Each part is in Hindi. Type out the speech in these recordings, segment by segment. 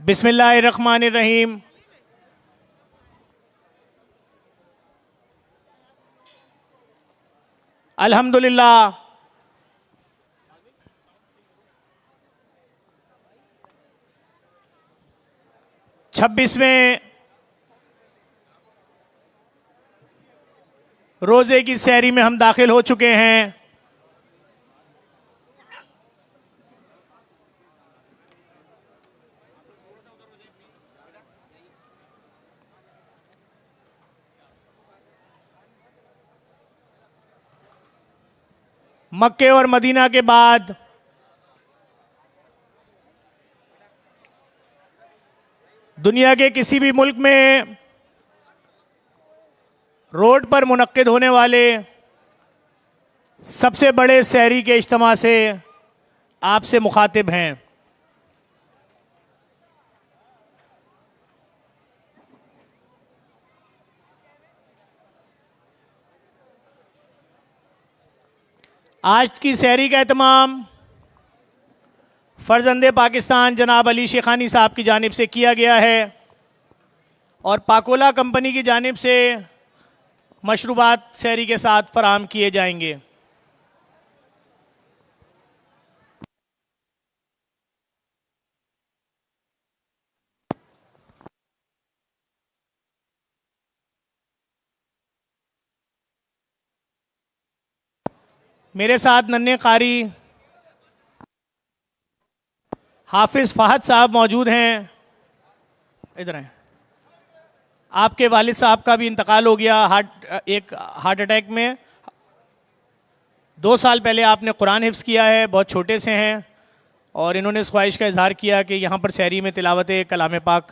बिस्मिल्लाहिर्रहमानिर्रहीम। अल्हम्दुलिल्लाह। 26वें रोजे की सहरी में हम दाखिल हो चुके हैं। मक्के और मदीना के बाद दुनिया के किसी भी मुल्क में रोड पर मुनक्किद होने वाले सबसे बड़े सहरी के इज्तिमा से आपसे मुखातिब हैं। आज की सहरी का एहतमाम फर्जंदे पाकिस्तान जनाब अली शेखानी साहब की जानिब से किया गया है और पाकोला कंपनी की जानिब से मशरूबात सहरी के साथ फराहम किए जाएंगे। मेरे साथ नन्हे कारी हाफिज फहद साहब मौजूद हैं। इधर हैं। आपके वालिद साहब का भी इंतकाल हो गया एक हार्ट अटैक में। 2 साल पहले आपने कुरान हिफ्ज़ किया है, बहुत छोटे से हैं और इन्होंने इस ख्वाहिश का इजहार किया कि यहाँ पर सहरी में तिलावत कलाम पाक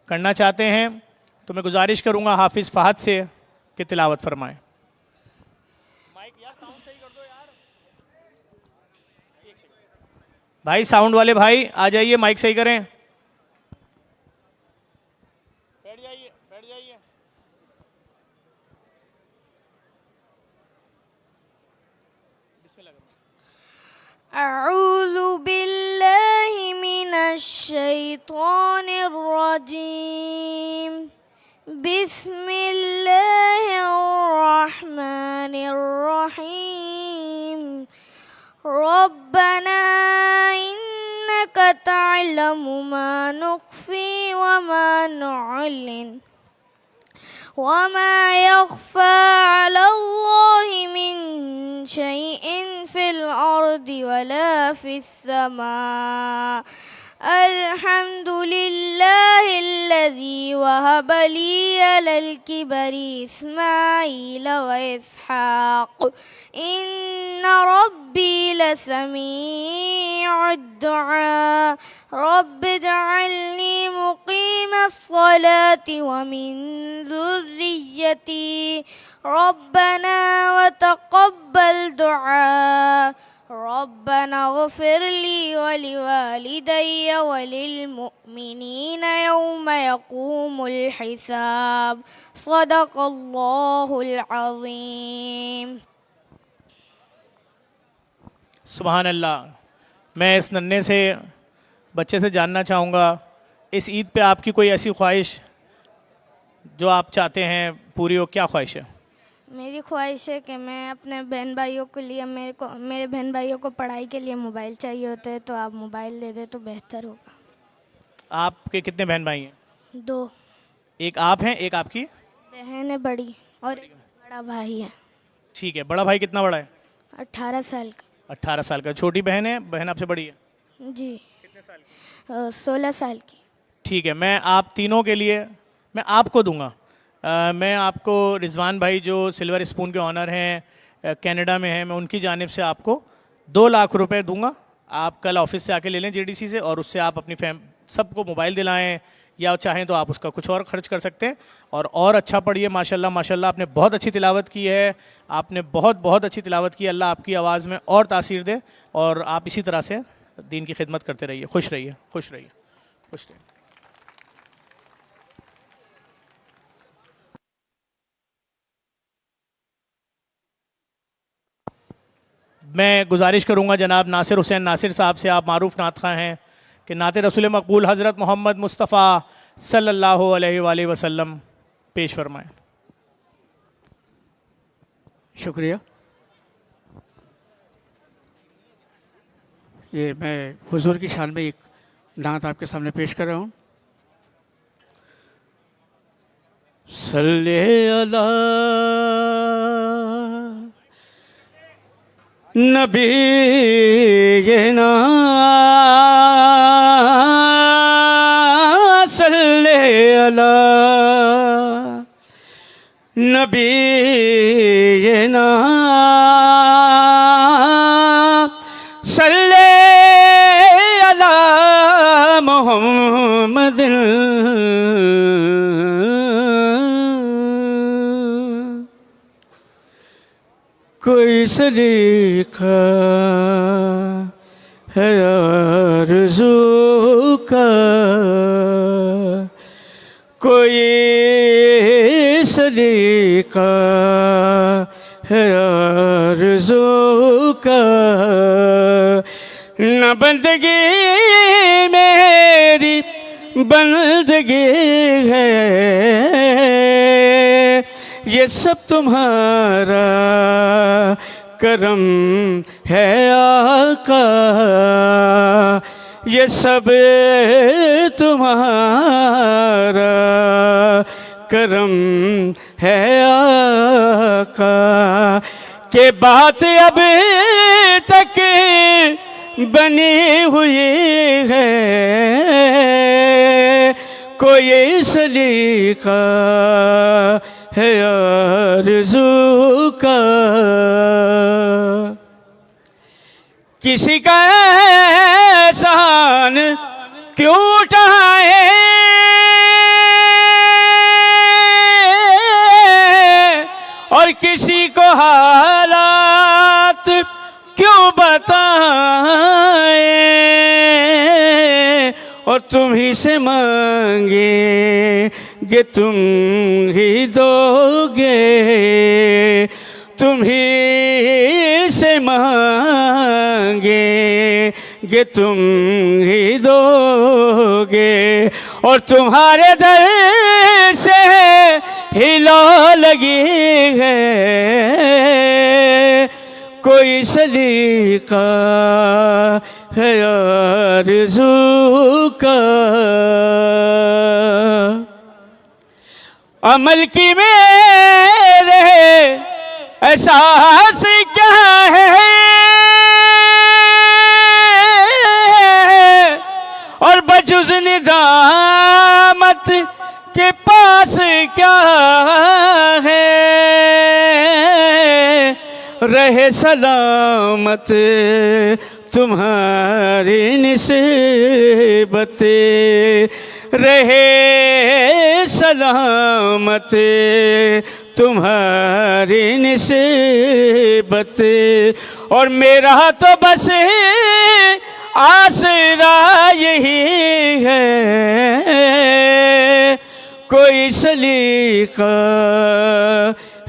करना चाहते हैं। तो मैं गुजारिश करूँगा हाफिज़ फहद से कि तिलावत फरमाएं। माइक यार साउंड सही कर दो यार। भाई साउंड वाले भाई आ जाइए, माइक सही करें। बैठ जाइए, बैठ जाइए। अऊज़ु बिल्लाहि मिनश शैतानिर रजीम। बिस्मिल्लाहिर रहमानिर रहीम। रब्बना इन्नका तअलमु मा नुख्फी व मा नुअलिन वमा यख्फा अलल्लाहि मिन शैइन फिल अर्दि वला फिस समा। अल्हम्दुलिल्लाहिल्लज़ी वहब ली अलल किबरी इस्माईल व इसहाक इन्न रब्बी लसमीउद दुआ। रब्बि जअलनी मुक़ीमस्सलाति व मिन ज़ुर्रिय्यती रब्बना व तक़ब्बल दुआ। रब्बना इग़फ़िर ली व लिवालिदैय व लिलमुअ्मिनीन यौम यक़ूमुल हिसाब। सदक़ल्लाहुल अज़ीम। सुभान अल्लाह। मैं इस नन्हे से बच्चे से जानना चाहूँगा, इस ईद पे आपकी कोई ऐसी ख्वाहिश जो आप चाहते हैं पूरी हो, क्या ख्वाहिश है? मेरी ख्वाहिश है कि मैं अपने बहन भाइयों के लिए मेरे बहन भाइयों को पढ़ाई के लिए मोबाइल चाहिए होते हैं, तो आप मोबाइल दे दे तो बेहतर होगा। आपके कितने बहन भाई हैं? 2 एक आप हैं, एक आपकी बहन है बड़ी और एक बड़ा भाई है। ठीक है। बड़ा भाई कितना बड़ा है? 18 साल का। 18 साल का। छोटी बहन है, बहन आपसे बड़ी है? जी। कितने साल की? 16 साल की। ठीक है। मैं आप तीनों के लिए मैं आपको दूंगा। मैं आपको रिजवान भाई जो सिल्वर स्पून के ऑनर हैं, कनाडा में हैं, मैं उनकी जानिब से आपको 2 लाख रुपए दूंगा। आप कल ऑफिस से आके ले लें जेडीसी से और उससे आप अपनी सबको मोबाइल दिलाएं या चाहें तो आप उसका कुछ और खर्च कर सकते हैं। और अच्छा पढ़िए। माशाल्लाह माशाल्लाह आपने बहुत अच्छी तिलावत की है। आपने बहुत बहुत अच्छी तिलावत की। अल्लाह आपकी आवाज़ में और तासीर दे और आप इसी तरह से दीन की खिदमत करते रहिए। खुश रहिए, खुश रहिए, खुश रहिए। मैं गुजारिश करूंगा जनाब नासिर हुसैन नासिर साहब से, आप मारूफ नात ख़्वाह हैं, कि नाते रसूल मकबूल हज़रत मोहम्मद मुस्तफ़ा सल्लल्लाहु अलैहि वसल्लम पेश फरमाएं। शुक्रिया। ये मैं हुजूर की शान में एक नात आपके सामने पेश कर रहा हूँ। सल्ले अला नबी ये ना सल्ले अला नबी ये ना सल्ले अला मोहम्मद कोई सलीका है आरज़ू का, कोई सलीका है आरज़ू का, न बंदगी मेरी बंदगी है, ये सब तुम्हारा करम है आका, ये सब तुम्हारा करम है आका, के बात अब तक बनी हुई है, कोई सलीका है आरज़ू का, किसी का एहसान क्यों उठाए, और किसी को हालात क्यों बताए, और तुम ही से मांगेंगे तुम ही दोगे, तुम ही से मांगेंगे तुम ही दोगे, और तुम्हारे दर से ही लो लगी है, कोई सलीका है आरज़ू का, अमल की मेरे एहसास क्या है, और बजुज़ निज़ामत के पास क्या है, रहे सलामत तुम्हारी निस्बत, रहे सलामत तुम्हारी निस्बत, और मेरा तो बस आसरा यही है, कोई सलीका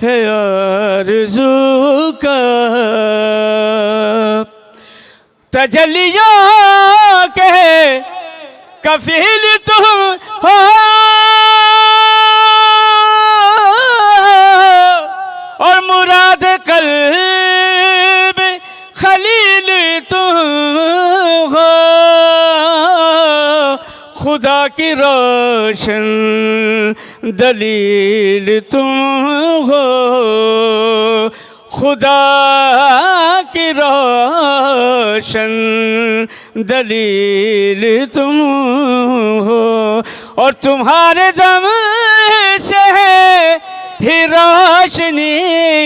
है आरज़ू का, तजल्लियों के कफील तुम हो, और मुराद क़ल्ब खलील तुम हो, खुदा की रोशन दलील तुम हो, खुदा की रोशन दलील तुम हो, और तुम्हारे दम से ही रोशनी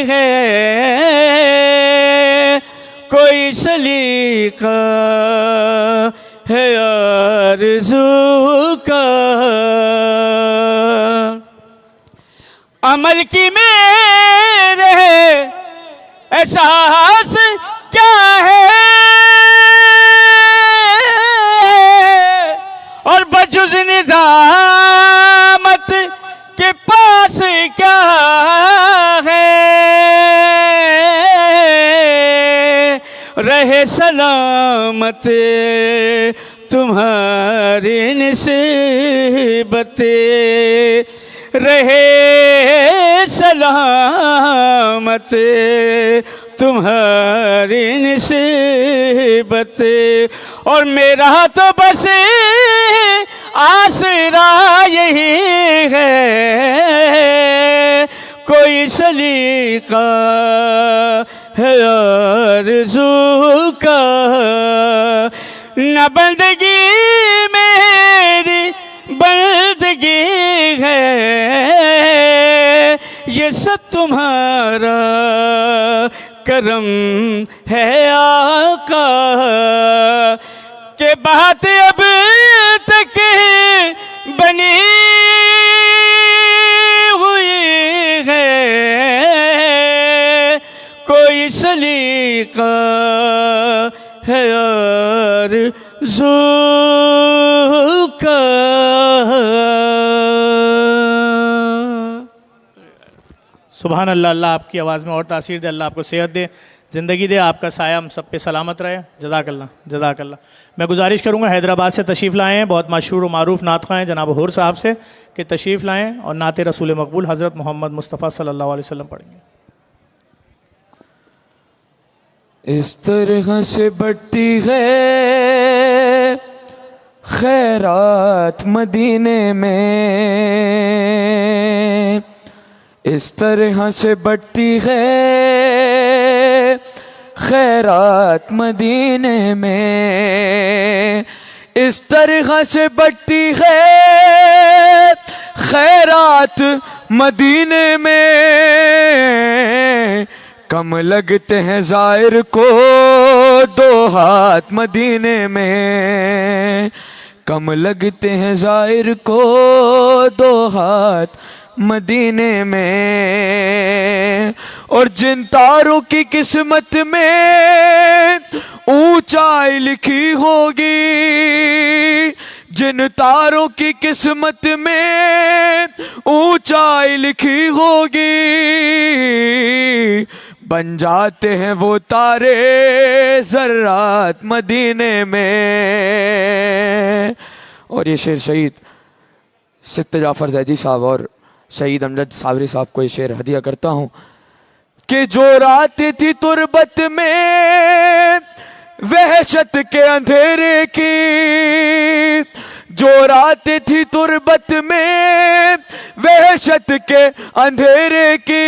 है, कोई सलीका है आरज़ू का, अमल की मेरे एहसास क्या है, और बजुज़ निज़ामत के पास क्या है, रहे सलामत तुम्हारी निस्बते रहे सलामत, तुम्हारी निस्बते। और मेरा तो बस आसरा यही है, कोई सलीका है आरज़ू का, न बंदगी मेरी बंदगी है, ये सब तुम्हारा करम है आका। के बात अब तक बनी हुई है, कोई सलीका है आरज़ू का। सुभान अल्लाह। अल्लाह आपकी आवाज़ में और तासीर दे, अल्लाह आपको सेहत दे, ज़िंदगी दे, आपका साया हम सब पे सलामत रहे। जज़ाकल्लाह जज़ाकल्लाह। मैं गुजारिश करूँगा हैदराबाद से तशरीफ़ लाएँ हैं बहुत मशहूर व मारूफ नातख़्वाह हैं जनाब हुर साहब से कि तशरीफ़ लाएँ और नात रसूल मकबूल हज़रत मोहम्मद मुस्तफ़ा सल्लल्लाहु अलैहि वसल्लम पढ़ेंगे। इस तरह से बढ़ती है खैरात मदीने में, इस तरह से बढ़ती है खैरात मदीने में, इस तरह से बढ़ती है खैरात मदीने में। कम लगते हैं ज़ाहिर को दो हाथ मदीने में, कम लगते हैं ज़ाहिर को दो हाथ मदीने में। और जिन तारों की किस्मत में ऊंचाई लिखी होगी, जिन तारों की किस्मत में ऊंचाई लिखी होगी, बन जाते हैं वो तारे ज़र्रात मदीने में। और ये शेर शहीद सिद्ध जाफ़र ज़ैदी साहब और शहीद अमजद साबरी साहब को ये शेर हदिया करता हूँ कि जो रात थी तुरबत में वहशत के अंधेरे की, जो रात थी तुरबत में वहशत के अंधेरे की,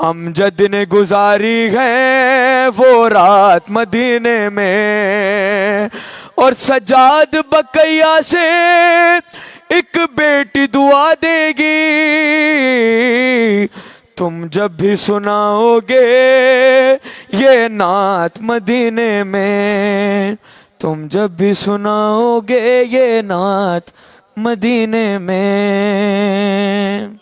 अमजद ने गुजारी है वो रात मदीने में। और सजाद बकैया से एक बेटी दुआ देगी, तुम जब भी सुनाओगे ये नात मदीने में, तुम जब भी सुनाओगे ये नात मदीने में।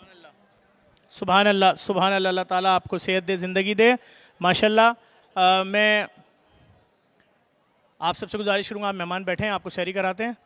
सुभान अल्लाह सुभान अल्लाह। अल्लाह ताला आपको सेहत दे, ज़िंदगी दे, माशाल्लाह। मैं आप सबसे गुजारिश करूँगा, आप मेहमान बैठे हैं, आपको शहरी कराते हैं।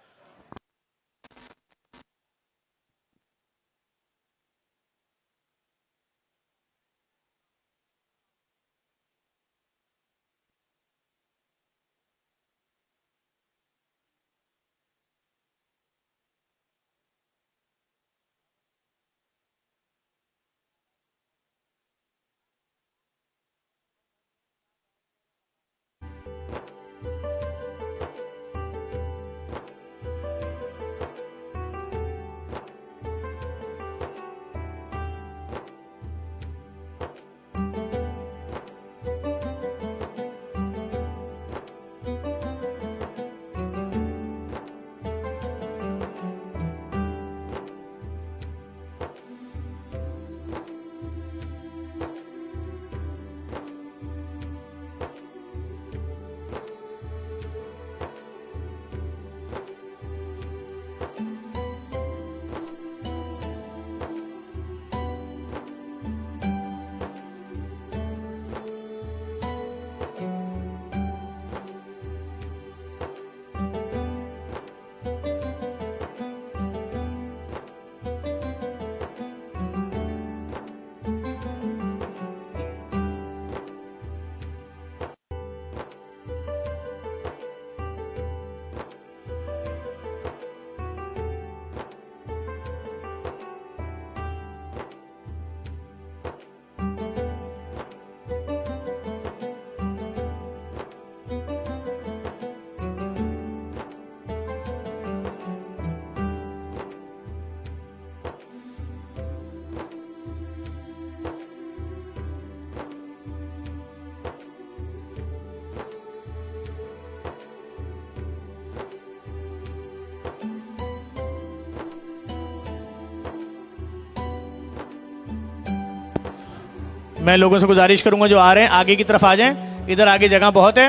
मैं लोगों से गुजारिश करूंगा जो आ रहे हैं आगे की तरफ आ जाएं, इधर आगे जगह बहुत है।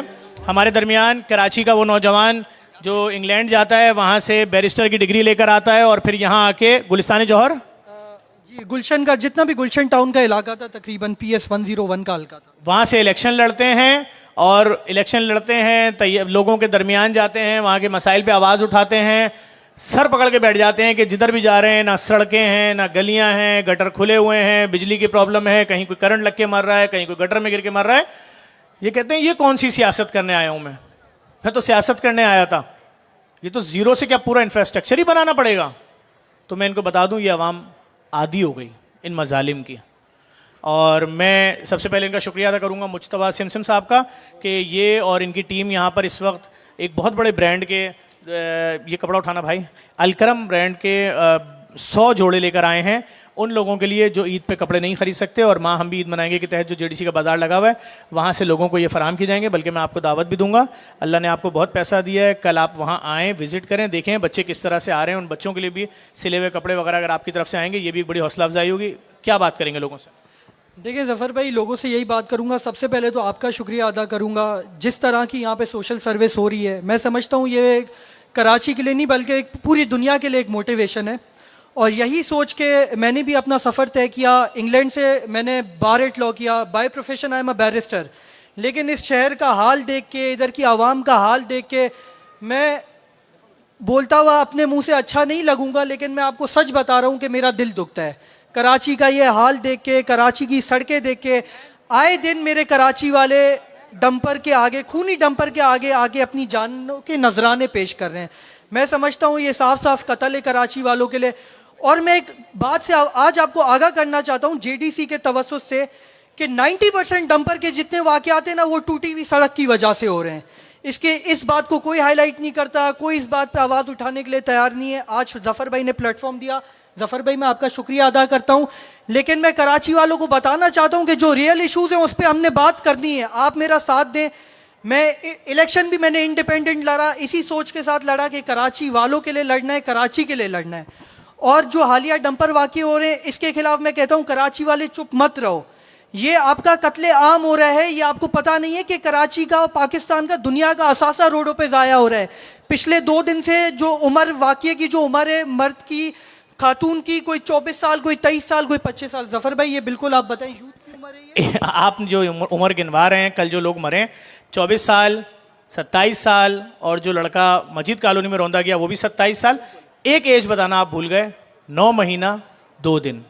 हमारे दरमियान कराची का वो नौजवान जो इंग्लैंड जाता है, वहाँ से बैरिस्टर की डिग्री लेकर आता है और फिर यहाँ आके गुलिस्तान जौहर जी गुलशन का जितना भी गुलशन टाउन का इलाका था तकरीबन PS 101 का हल्का था, वहाँ से इलेक्शन लड़ते हैं और इलेक्शन लड़ते हैं, लोगों के दरमियान जाते हैं, वहाँ के मसाइल पे आवाज़ उठाते हैं, सर पकड़ के बैठ जाते हैं कि जिधर भी जा रहे हैं ना सड़कें हैं ना गलियां हैं, गटर खुले हुए हैं, बिजली की प्रॉब्लम है, कहीं कोई करंट लग के मर रहा है, कहीं कोई गटर में गिर के मर रहा है। ये कहते हैं ये कौन सी सियासत करने आया हूँ मैं तो सियासत करने आया था, ये तो ज़ीरो से क्या पूरा इंफ्रास्ट्रक्चर ही बनाना पड़ेगा। तो मैं इनको बता दूँ ये आवाम आदी हो गई इन मजालिम की। और मैं सबसे पहले इनका शुक्रिया अदा करूंगा मुज्तबा सिमसिम साहब का कि ये और इनकी टीम यहाँ पर इस वक्त एक बहुत बड़े ब्रांड के ये कपड़ा उठाना भाई, अलकरम ब्रांड के 100 जोड़े लेकर आए हैं उन लोगों के लिए जो ईद पे कपड़े नहीं खरीद सकते। और माँ हम भी ईद मनाएंगे के तहत जो JDC का बाजार लगा हुआ है वहाँ से लोगों को ये फराम किए जाएंगे, बल्कि मैं आपको दावत भी दूंगा। अल्लाह ने आपको बहुत पैसा दिया है, कल आप वहाँ आएँ, विजिट करें, देखें बच्चे किस तरह से आ रहे हैं। उन बच्चों के लिए भी सिले हुए कपड़े वगैरह अगर आपकी तरफ से आएंगे ये भी एक बड़ी हौसला अफजाई होगी। क्या बात करेंगे लोगों से? देखिए ज़फ़र भाई, लोगों से यही बात करूंगा, सबसे पहले तो आपका शुक्रिया अदा करूंगा। जिस तरह की यहाँ पे सोशल सर्विस हो रही है, मैं समझता हूँ ये कराची के लिए नहीं बल्कि पूरी दुनिया के लिए एक मोटिवेशन है। और यही सोच के मैंने भी अपना सफ़र तय किया। इंग्लैंड से मैंने बार एट लॉ किया, by profession I am a barrister. लेकिन इस शहर का हाल देख के, इधर की आवाम का हाल देख के मैं बोलता हुआ अपने मुंह से अच्छा नहीं लगूंगा, लेकिन मैं आपको सच बता रहा हूँ कि मेरा दिल दुखता है कराची का ये हाल देख के, कराची की सड़कें देख के। आए दिन मेरे कराची वाले डंपर के आगे, खूनी डंपर के आगे आगे अपनी जानों के नजराने पेश कर रहे हैं। मैं समझता हूँ ये साफ साफ कत्ल है कराची वालों के लिए। और मैं एक बात से आज आपको आगाह करना चाहता हूँ JDC के तवस्सुस से कि 90% डंपर के जितने वाक़यात हैं ना वो टूटी हुई सड़क की वजह से हो रहे हैं। इस बात को कोई हाईलाइट नहीं करता, कोई इस बात पे आवाज़ उठाने के लिए तैयार नहीं है। आज ज़फ़र भाई ने प्लेटफॉर्म दिया, ज़फ़र भाई मैं आपका शुक्रिया अदा करता हूँ। लेकिन मैं कराची वालों को बताना चाहता हूँ कि जो रियल इशूज़ हैं उस पर हमने बात करनी है, आप मेरा साथ दें। मैं इलेक्शन भी मैंने इंडिपेंडेंट लड़ा, इसी सोच के साथ लड़ा कि कराची वालों के लिए लड़ना है, कराची के लिए लड़ना है। और जो हालिया डंपर वाक़ई हो रहे हैं इसके खिलाफ मैं कहता हूँ कराची वाले चुप मत रहो। ये आपका कत्ले आम हो रहा है, ये आपको पता नहीं है कि कराची का, पाकिस्तान का, दुनिया का असासा रोडों पे ज़ाया हो रहा है। पिछले 2 दिन से जो उम्र वाक़ई की जो उम्र है मर्द की, खातून की, कोई 24 साल, कोई 23 साल, कोई 25 साल। ज़फ़र भाई ये बिल्कुल आप बताएं यूथ की उम्र है ये? आप जो उम्र गिनवा रहे हैं, कल जो लोग मरे 24 साल, 27 साल, और जो लड़का मस्जिद कॉलोनी में रौंदा गया वो भी 27 साल। एक एज बताना आप भूल गए, 9 महीना 2 दिन।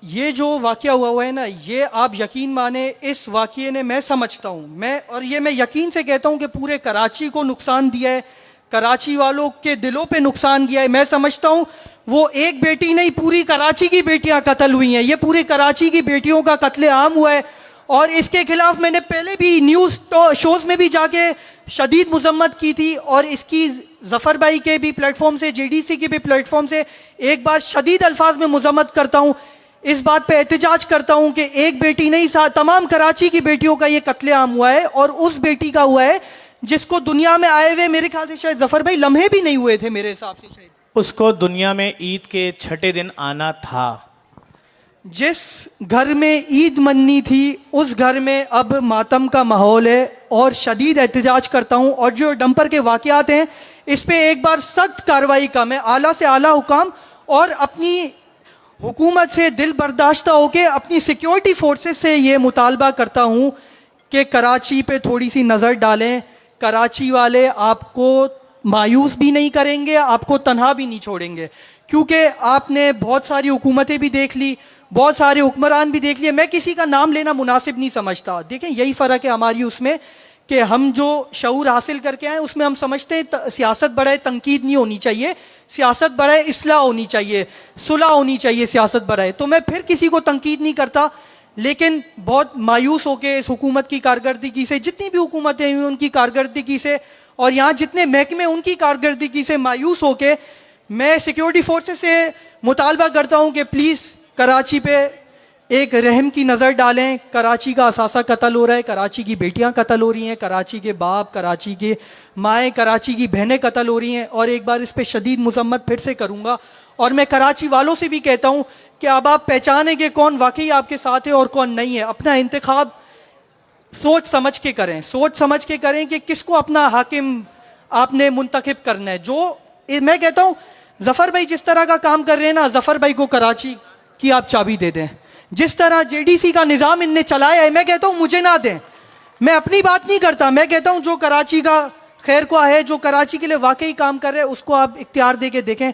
ये जो वाक़या हुआ है ना, ये आप यकीन माने इस वाक़ये ने, मैं समझता हूँ, मैं यकीन से कहता हूँ कि पूरे कराची को नुकसान दिया है, कराची वालों के दिलों पे नुकसान किया है। मैं समझता हूँ वो एक बेटी नहीं, पूरी कराची की बेटियां कत्ल हुई हैं। ये पूरी कराची की बेटियों का कत्ले आम हुआ है। और इसके खिलाफ मैंने पहले भी न्यूज़ तो शोज़ में भी जाके शदीद मजम्मत की थी, और इसकी ज़फ़र भाई के भी प्लेटफॉर्म से, JDC के भी प्लेटफॉर्म से एक बार शदीद अल्फाज में मजम्मत करता हूँ। इस बात पे एहतजाज करता हूँ कि एक बेटी नहीं, तमाम कराची की बेटियों का ये कत्ले आम हुआ है। और उस बेटी का हुआ है जिसको दुनिया में आए हुए मेरे ख्याल से शायद ज़फ़र भाई लम्हे भी नहीं हुए थे मेरे हिसाब से शायद। उसको दुनिया में ईद के 6ठे दिन आना था। जिस घर में ईद मननी थी उस घर में अब मातम का माहौल है। और शदीद एहतजाज करता हूँ। और जो डंपर के वाक़यात हैं इस पर एक बार सख्त कार्रवाई का मैं आला से आला हुकाम और अपनी हुकूमत से दिल बर्दाश्ता होकर अपनी सिक्योरिटी फोर्सेस से ये मुतालबा करता हूँ कि कराची पे थोड़ी सी नज़र डालें। कराची वाले आपको मायूस भी नहीं करेंगे, आपको तन्हा भी नहीं छोड़ेंगे, क्योंकि आपने बहुत सारी हुकूमतें भी देख ली, बहुत सारे हुक्मरान भी देख लिए। मैं किसी का नाम लेना मुनासिब नहीं समझता। देखें यही फ़र्क है हमारी उसमें कि हम जो शऊर हासिल करके आए उसमें हम समझते हैं सियासत बड़े तनकीद नहीं होनी चाहिए, सियासत बड़े इस्लाह होनी चाहिए, सुलह होनी चाहिए सियासत बड़े। तो मैं फिर किसी को तनकीद नहीं करता, लेकिन बहुत मायूस होकर इस हुकूमत की कारकर्दगी से, जितनी भी हुकूमतें हुई उनकी कारकर्दगी से, और यहाँ जितने महकमे उनकी कारकर्दगी से मायूस होकर मैं सिक्योरिटी फोर्सेस से मुतालबा करता हूँ कि प्लीज़ कराची पे एक रहम की नज़र डालें। कराची का असासा कत्ल हो रहा है, कराची की बेटियां कत्ल हो रही हैं, कराची के बाप, कराची के माएँ, कराची की बहनें कत्ल हो रही हैं। और एक बार इस पे शदीद मजम्मत फिर से करूँगा। और मैं कराची वालों से भी कहता हूँ कि अब आप पहचानें कि कौन वाकई आपके साथ है और कौन नहीं है। अपना इंतखाब सोच समझ के करें, सोच समझ के करें कि किसको अपना हाकिम आपने मुंतखब करना है। जो मैं कहता हूँ जफ़र भाई जिस तरह का काम कर रहे हैं ना, जफ़र भाई को कराची की आप चाबी दे दें। जिस तरह जेडीसी का निज़ाम इनने चलाया है, मैं कहता हूँ मुझे ना दें। मैं अपनी बात नहीं करता, मैं कहता हूँ जो कराची का खैर ख्वाह है, जो कराची के लिए वाकई काम कर रहे हैं, उसको आप इख्तियार दे के देखें।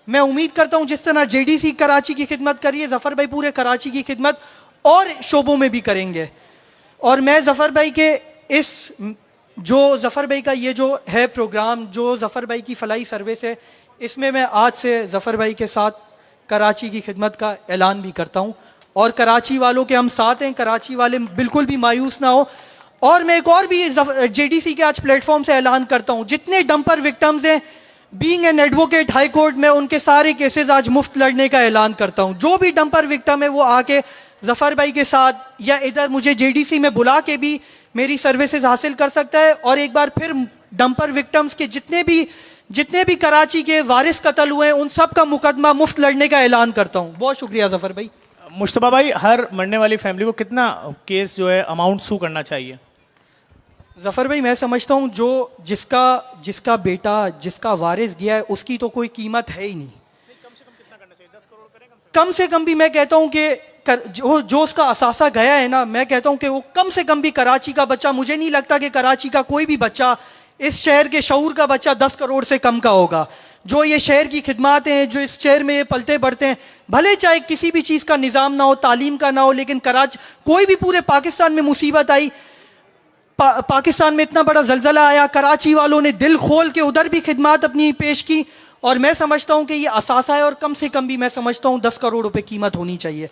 मैं उम्मीद करता हूँ जिस तरह जेडीसी कराची की खिदमत करिए, जफ़र भाई पूरे कराची की खिदमत और शोबों में भी करेंगे। और मैं जफ़र भाई के इस जो जफ़र भाई का ये जो है प्रोग्राम, जो जफ़र भाई की फ़लाही सर्विस है, इसमें मैं आज से जफ़र भाई के साथ कराची की खिदमत का ऐलान भी करता हूँ। और कराची वालों के हम साथ हैं, कराची वाले बिल्कुल भी मायूस ना हो। और मैं एक और भी जेडीसी के आज प्लेटफॉर्म से ऐलान करता हूँ, जितने डंपर विक्टम्स हैं, being an advocate high court में उनके सारे केसेस आज मुफ्त लड़ने का ऐलान करता हूँ। जो भी डंपर विक्टम है वो आके जफ़र भाई के साथ या इधर मुझे जेडीसी में बुला के भी मेरी सर्विसेज हासिल कर सकता है। और एक बार फिर डंपर विक्टम्स के जितने भी कराची के वारिस कत्ल हुए हैं, उन सब का मुकदमा मुफ्त लड़ने का ऐलान करता हूँ। बहुत शुक्रिया जफ़र भाई। मुश्तबा भाई, हर मरने वाली फैमिली को कितना केस जो है अमाउंट सू करना चाहिए? जफ़र भाई मैं समझता हूँ जो जिसका बेटा, जिसका वारिस गया है, उसकी तो कोई कीमत है ही नहीं। कम से कम भी मैं कहता हूँ कि जो उसका असासा गया है ना, मैं कहता हूँ कि वो कम से कम भी कराची का बच्चा, मुझे नहीं लगता कि कराची का कोई भी बच्चा, इस शहर के शऊर का बच्चा 10 करोड़ से कम का होगा। जो ये शहर की खिदमात हैं, जो इस शहर में ये पलते बढ़ते हैं, भले चाहे किसी भी चीज़ का निज़ाम ना हो, तालीम का ना हो, लेकिन कराची कोई भी पूरे पाकिस्तान में मुसीबत आई, पाकिस्तान में इतना बड़ा जलजला आया, कराची वालों ने दिल खोल के उधर भी खिदमात अपनी पेश की। और मैं समझता हूँ कि ये असासा है और कम से कम भी मैं समझता हूँ 10 करोड़ रुपए कीमत होनी चाहिए।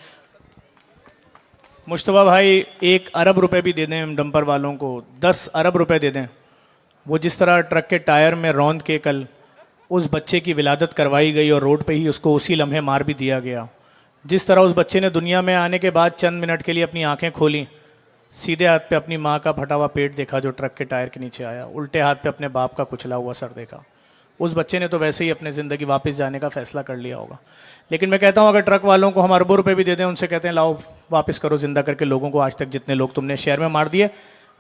मुश्तबा भाई, 1 अरब रुपए भी दे दें हम डंपर वालों को, 10 अरब रुपए दे दें, वो जिस तरह ट्रक के टायर में रौंद के कल उस बच्चे की विलादत करवाई गई और रोड पे ही उसको उसी लम्हे मार भी दिया गया। जिस तरह उस बच्चे ने दुनिया में आने के बाद चंद मिनट के लिए अपनी आंखें खोली, सीधे हाथ पे अपनी माँ का फटा हुआ पेट देखा जो ट्रक के टायर के नीचे आया, उल्टे हाथ पे अपने बाप का कुचला हुआ सर देखा। उस बच्चे ने तो वैसे ही अपनी ज़िंदगी वापस जाने का फैसला कर लिया होगा। लेकिन मैं कहता हूँ अगर ट्रक वालों को हम अरबों रुपए भी दे दें, उनसे कहते हैं लाओ वापस करो जिंदा करके लोगों को, आज तक जितने लोग तुमने शहर में मार दिए,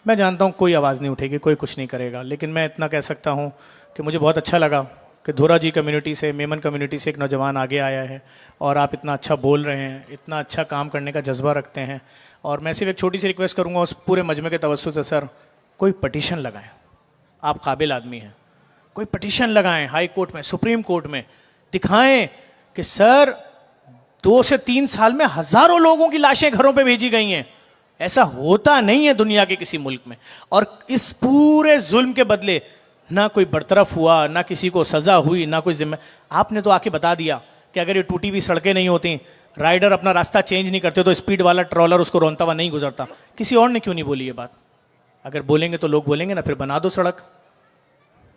मैं जानता हूँ कोई आवाज़ नहीं उठेगी, कोई कुछ नहीं करेगा। लेकिन मैं इतना कह सकता हूँ कि मुझे बहुत अच्छा लगा कि धोरा जी कम्युनिटी से, मेमन कम्युनिटी से एक नौजवान आगे आया है और आप इतना अच्छा बोल रहे हैं, इतना अच्छा काम करने का जज्बा रखते हैं। और मैं सिर्फ एक छोटी सी रिक्वेस्ट करूँगा उस पूरे मजमे के तवज्जुह से, सर कोई पटिशन लगाएं, आप काबिल आदमी हैं, कोई पटिशन लगाएं हाई कोर्ट में, सुप्रीम कोर्ट में, दिखाएं कि सर 2 से 3 साल में हज़ारों लोगों की लाशें घरों पे भेजी गई हैं। ऐसा होता नहीं है दुनिया के किसी मुल्क में। और इस पूरे जुल्म के बदले ना कोई बरतरफ हुआ, ना किसी को सज़ा हुई, ना कोई जिम्मे। आपने तो आके बता दिया कि अगर ये टूटी हुई सड़कें नहीं होती, राइडर अपना रास्ता चेंज नहीं करते, तो स्पीड वाला ट्रॉलर उसको रोनता हुआ नहीं गुजरता। किसी और ने क्यों नहीं बोली ये बात? अगर बोलेंगे तो लोग बोलेंगे ना, फिर बना दो सड़क।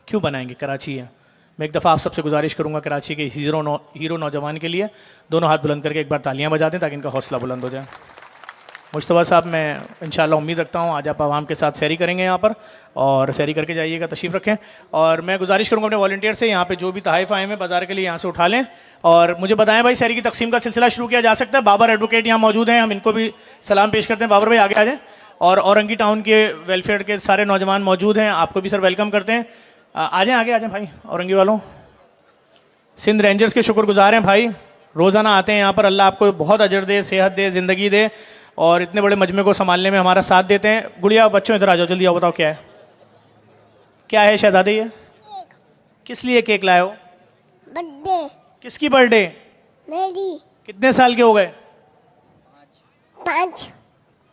क्यों बनाएंगे? कराची है। मैं एक दफ़ा आप सबसे गुजारिश करूंगा कराची के हीरो नौजवान के लिए दोनों हाथ बुलंद करके एक बार तालियां बजा दें ताकि इनका हौसला बुलंद हो जाए। मुश्तबा साहब, मैं इंशाल्लाह उम्मीद रखता हूँ आज आप आवाम के साथ सैरी करेंगे यहाँ पर, और सैरी करके जाइएगा, तशरीफ़ रखें। और मैं गुजारिश करूँगा अपने वॉलंटियर से, यहाँ पे जो भी तहाइफ आए हैं बाजार के लिए यहाँ से उठा लें और मुझे बताएं भाई सैरी की तकसीम का सिलसिला शुरू किया जा सकता है। बाबर एडवोकेट यहाँ मौजूद हैं, हम इनको भी सलाम पेश करते हैं। बाबर भाई आगे आ जाएँ। और औरंगी टाउन के वेलफेयर के सारे नौजवान मौजूद हैं, आपको भी सर वेलकम करते हैं। आ जाएँ, आगे आ जाएँ भाई औरंगी वालों। सिंध रेंजर्स के शुक्रगुजार हैं भाई, रोज़ाना आते हैं यहाँ पर। अल्लाह आपको बहुत अजर दे, सेहत दे, ज़िंदगी दे, और इतने बड़े मजमे को संभालने में हमारा साथ देते हैं। गुड़िया, बच्चों इधर आ जाओ, जल्दी आओ, बताओ क्या है, क्या है शहजादे ये? किस लिए केक लाए हो? बर्थडे। किसकी बर्थडे? मेरी। कितने साल के हो गए? 5।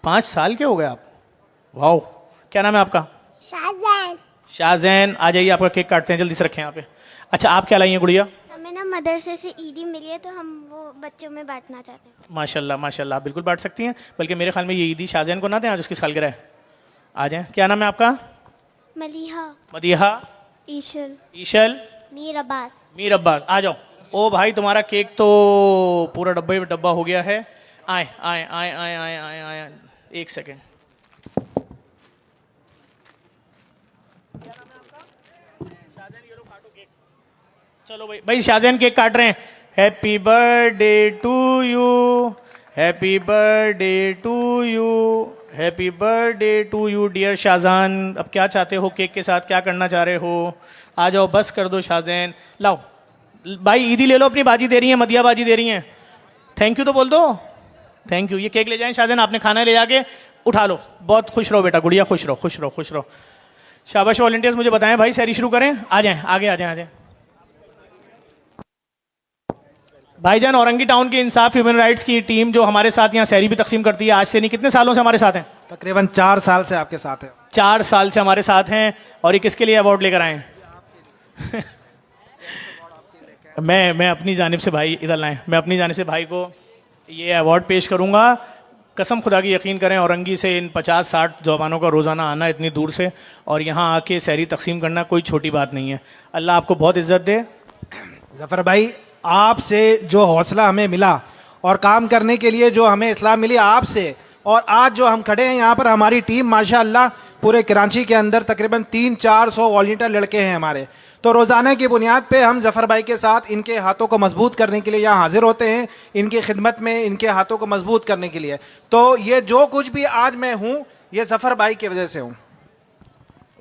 5 साल के हो गए आप? वाह, क्या नाम है आपका? शाहजैन। शाहजैन, आ जाइए, आपका केक काटते हैं, जल्दी से रखें यहाँ पे। अच्छा, आप क्या लाई हैं गुड़िया? हमें ना मदरसे से ईदी मिली है, तो हम वो बच्चों में बांटना चाहते हैं। माशाल्लाह माशाल्लाह, आप बिल्कुल बांट सकती हैं, बल्कि मेरे ख्याल में ये ईदी शाहजैन को ना दें, आज उसकी सालगिरह है। आ जाएं। क्या नाम है आपका? मलिहा। मदीहा। ईशल। ईशल। मीर अब्बास। मीर अब्बास, आ जाओ। ओ भाई, तुम्हारा केक तो पूरा डब्बे में डब्बा हो गया है। आए आए आए आए आए आए आए, एक सेकेंड। चलो भाई, भाई शाहजैन केक काट रहे हैं। Happy birthday to you, happy birthday to you, happy birthday to you dear Shahjan. अब क्या चाहते हो केक के साथ, क्या करना चाह रहे हो? आ जाओ, बस कर दो शाहजैन। लाओ भाई ईदी ले लो, अपनी बाजी दे रही हैं, मदिया बाजी दे रही हैं। थैंक यू तो बोल दो, थैंक यू। ये केक ले जाएं शाहजैन, आपने खाना ले जाके उठा लो। बहुत खुश रहो बेटा, गुड़िया खुश रहो, खुश रहो, खुश रहो। शाबाश वॉलंटियर्स, मुझे बताएं भाई सैरी शुरू करें? आ जाएं, आगे आ जाएं, आ जाएं। भाईजान औरंगी टाउन की इंसाफ ह्यूमन राइट्स की टीम जो हमारे साथ यहाँ सैरी भी तकसीम करती है, आज से नहीं कितने सालों से हमारे साथ हैं? तकरीबन 4 साल से आपके साथ है। 4 साल से हमारे साथ हैं। और ये किसके लिए अवार्ड लेकर आए हैं? मैं अपनी जानिब से भाई इधर लाएं, मैं अपनी जानिब से भाई को ये अवार्ड पेश करूंगा। कसम खुदा की यकीन करें, औरंगी से इन 50-60 जवानों का रोज़ाना आना इतनी दूर से और यहाँ आके सैरी तकसीम करना कोई छोटी बात नहीं है। अल्लाह आपको बहुत इज्जत दे। जफ़र भाई, आपसे जो हौसला हमें मिला और काम करने के लिए जो हमें इस्लाह मिली आपसे, और आज जो हम खड़े हैं यहाँ पर, हमारी टीम माशाअल्लाह पूरे कराची के अंदर तकरीबन 300-400 वॉलंटियर लड़के हैं हमारे। तो रोज़ाना की बुनियाद पे हम ज़फ़र भाई के साथ इनके हाथों को मजबूत करने के लिए यहाँ हाजिर होते हैं, इनकी खिदमत में इनके हाथों को मजबूत करने के लिए। तो ये जो कुछ भी आज मैं हूँ, ये ज़फ़र भाई की वजह से हूँ।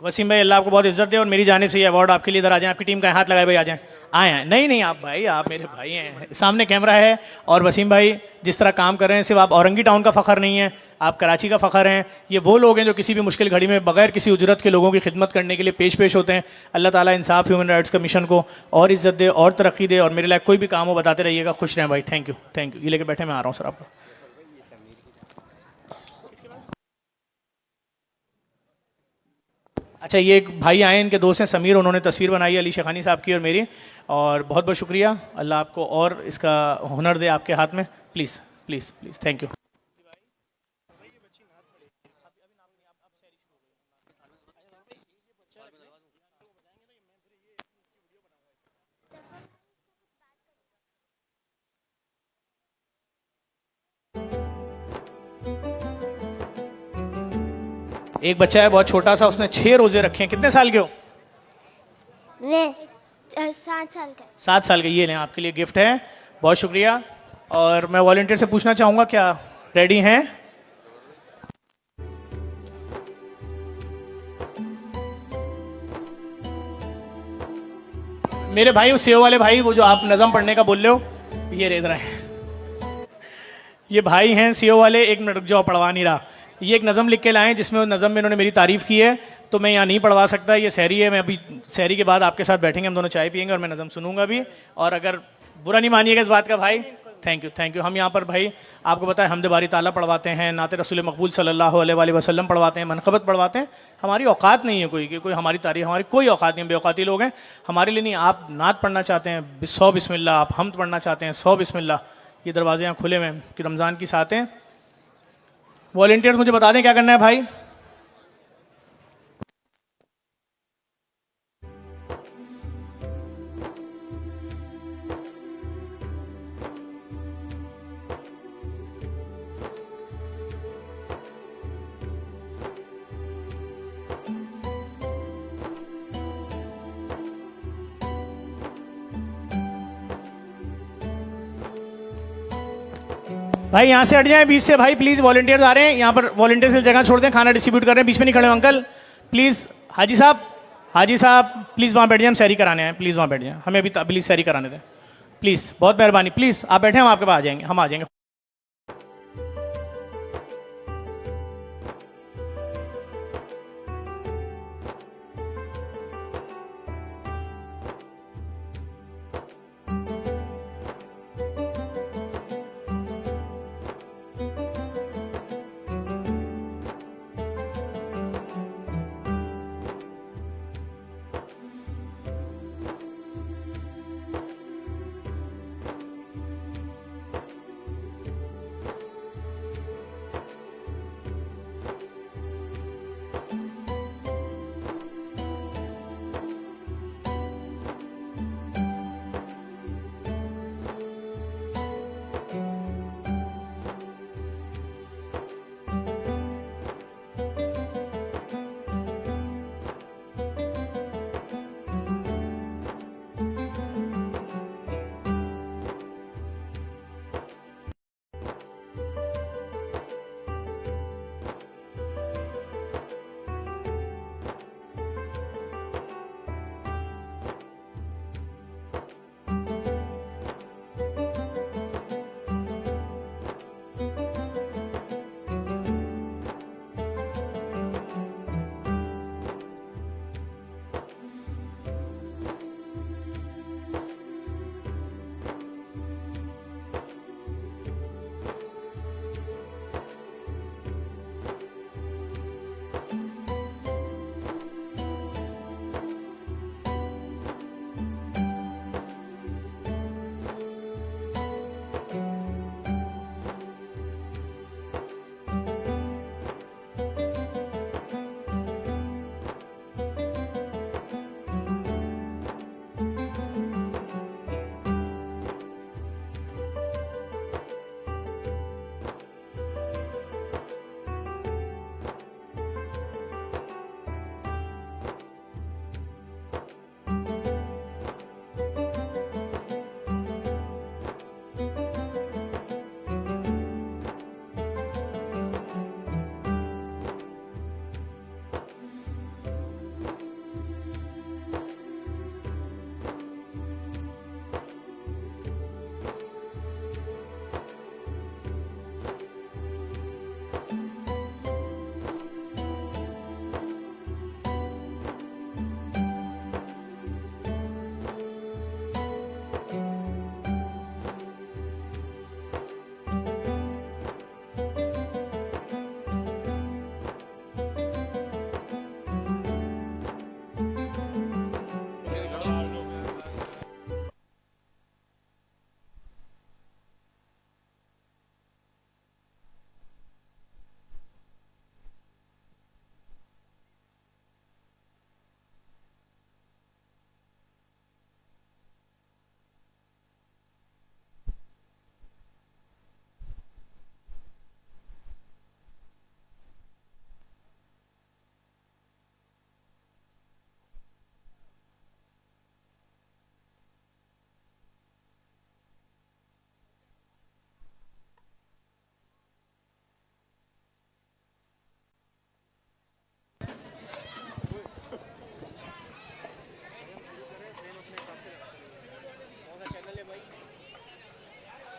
वसीम भाई अल्लाह आपको बहुत इज्जत दे और मेरी जानिब से ये अवार्ड आपके लिए। इधर आ जाएं, आपकी टीम का हाथ लगाए भाई, आ जाएं। आए हैं? नहीं नहीं, आप भाई, आप मेरे भाई हैं, सामने कैमरा है। और वसीम भाई जिस तरह काम कर रहे हैं, सिर्फ आप औरंगी टाउन का फ़ख्र नहीं है, आप कराची का फ़ख्र हैं। ये वो लोग हैं जो किसी भी मुश्किल घड़ी में बगैर किसी उजरत के लोगों की खिदमत करने के लिए पेश होते हैं। अल्लाह ताला इंसाफ ह्यूमन राइट्स कमीशन को और इज्जत दे और तरक्की दे। और मेरे लायक कोई भी काम हो बताते रहिएगा। खुश रहें भाई। Thank you, thank you. ये लेके बैठे, मैं आ रहा हूँ सर आपको। अच्छा, ये एक भाई आए, इनके दोस्त हैं समीर, उन्होंने तस्वीर बनाई है अली शेखानी साहब की और मेरी, और बहुत बहुत शुक्रिया। अल्लाह आपको और इसका हुनर दे आपके हाथ में। Please please please, thank you. एक बच्चा है बहुत छोटा सा, उसने 6 रोजे रखे हैं। कितने साल के हो? मैं 7 साल का। 7 साल के। ये लें, आपके लिए गिफ्ट है, बहुत शुक्रिया। और मैं वॉलंटियर से पूछना चाहूँगा, क्या रेडी हैं? मेरे भाई, उस सेव वाले भाई, वो जो आप नज़म पढ़ने का बोल रहे हो, ये रेज रहे हैं। ये भाई हैं सीओ वाले। एक मिनट रुक जाओ, पढ़वा नहीं रहा। ये एक नज़म लिख के लाएं जिसमें उस नज़म में इन्होंने मेरी तारीफ़ की है, तो मैं यहाँ नहीं पढ़वा सकता। ये सहरी है, मैं अभी सहरी के बाद आपके साथ बैठेंगे, हम दोनों चाय पियेंगे और मैं नज़म सुनूंगा भी। और अगर बुरा नहीं मानिएगा इस बात का भाई, थैंक यू, थैंक यू। हम यहाँ पर भाई आपको पता है हमद बारी ताला पढ़वाते हैं, नाते रसूल मकबूल सल्लल्लाहु अलैहि वसल्लम पढ़वाते हैं, मनक़बत पढ़वाते हैं। हमारी औकात नहीं है कोई कि कोई हमारी तारीफ़, हमारी कोई औकात नहीं, बेऔकाती लोग हैं। हमारे लिए नहीं, आप नात पढ़ना चाहते हैं 100 बिस्मिल्लाह, आप हमद पढ़ना चाहते हैं 100 बिस्मिल्लाह। ये दरवाजे यहाँ खुले हुए हैं कि रमज़ान की साथ हैं। वॉलंटियर्स मुझे बता दें क्या करना है भाई? भाई यहाँ से हट जाएं बीच से भाई, प्लीज़। वॉलंटियर्स आ रहे हैं यहाँ पर, वॉलंटियर्स की जगह छोड़ दें, खाना डिस्ट्रीब्यूट कर रहे हैं, बीच में नहीं खड़े हो अंकल प्लीज़। हाजी साहब, हाजी साहब प्लीज़ वहाँ बैठ जाए, हम सैरी कराने आए, प्लीज़ वहाँ बैठ जाएं, हमें अभी प्लीज़ सैरी कराने दें प्लीज़, बहुत मेहरबानी। प्लीज़ आप बैठे, हम आपके पास आ जाएंगे, हम आ जाएंगे।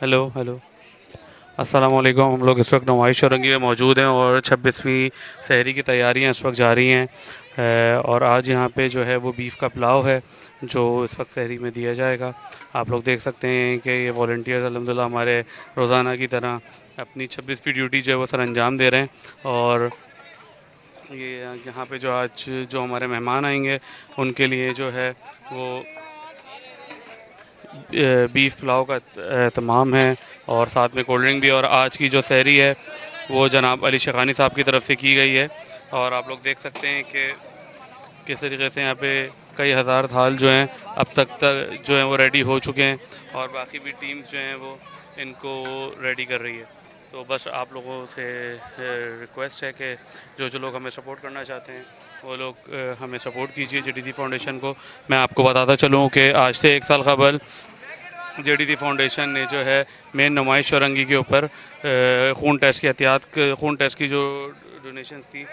हेलो हेलो अस्सलाम वालेकुम। हम लोग इस वक्त नुमाइश चौरंगी में मौजूद हैं और 26वीं सहरी की तैयारियां इस वक्त जारी हैं और आज यहाँ पे जो है वो बीफ का पुलाव है जो इस वक्त सहरी में दिया जाएगा। आप लोग देख सकते हैं कि ये वॉलंटियर्स अल्हम्दुलिल्लाह हमारे रोज़ाना की तरह अपनी 26वीं ड्यूटी जो है वो सर अंजाम दे रहे हैं। और ये यहाँ पे जो आज जो हमारे मेहमान आएंगे उनके लिए जो है वो बीफ पुलाव का तमाम है और साथ में कोल्ड ड्रिंक भी। और आज की जो सहरी है वो जनाब अली शेखानी साहब की तरफ से की गई है और आप लोग देख सकते हैं कि किस तरीके से यहाँ पे कई हज़ार थाल जो हैं अब तक जो हैं वो रेडी हो चुके हैं और बाकी भी टीम्स जो हैं वो इनको रेडी कर रही है। तो बस आप लोगों से रिक्वेस्ट है कि जो लोग हमें सपोर्ट करना चाहते हैं वो लोग हमें सपोर्ट कीजिए JDT फाउंडेशन को। मैं आपको बताता चलूँ कि आज से 1 साल कबल JDT फाउंडेशन ने जो है मेन नुमाइश चौरंगी के ऊपर खून टेस्ट की खून टेस्ट की जो डोनेशन थी,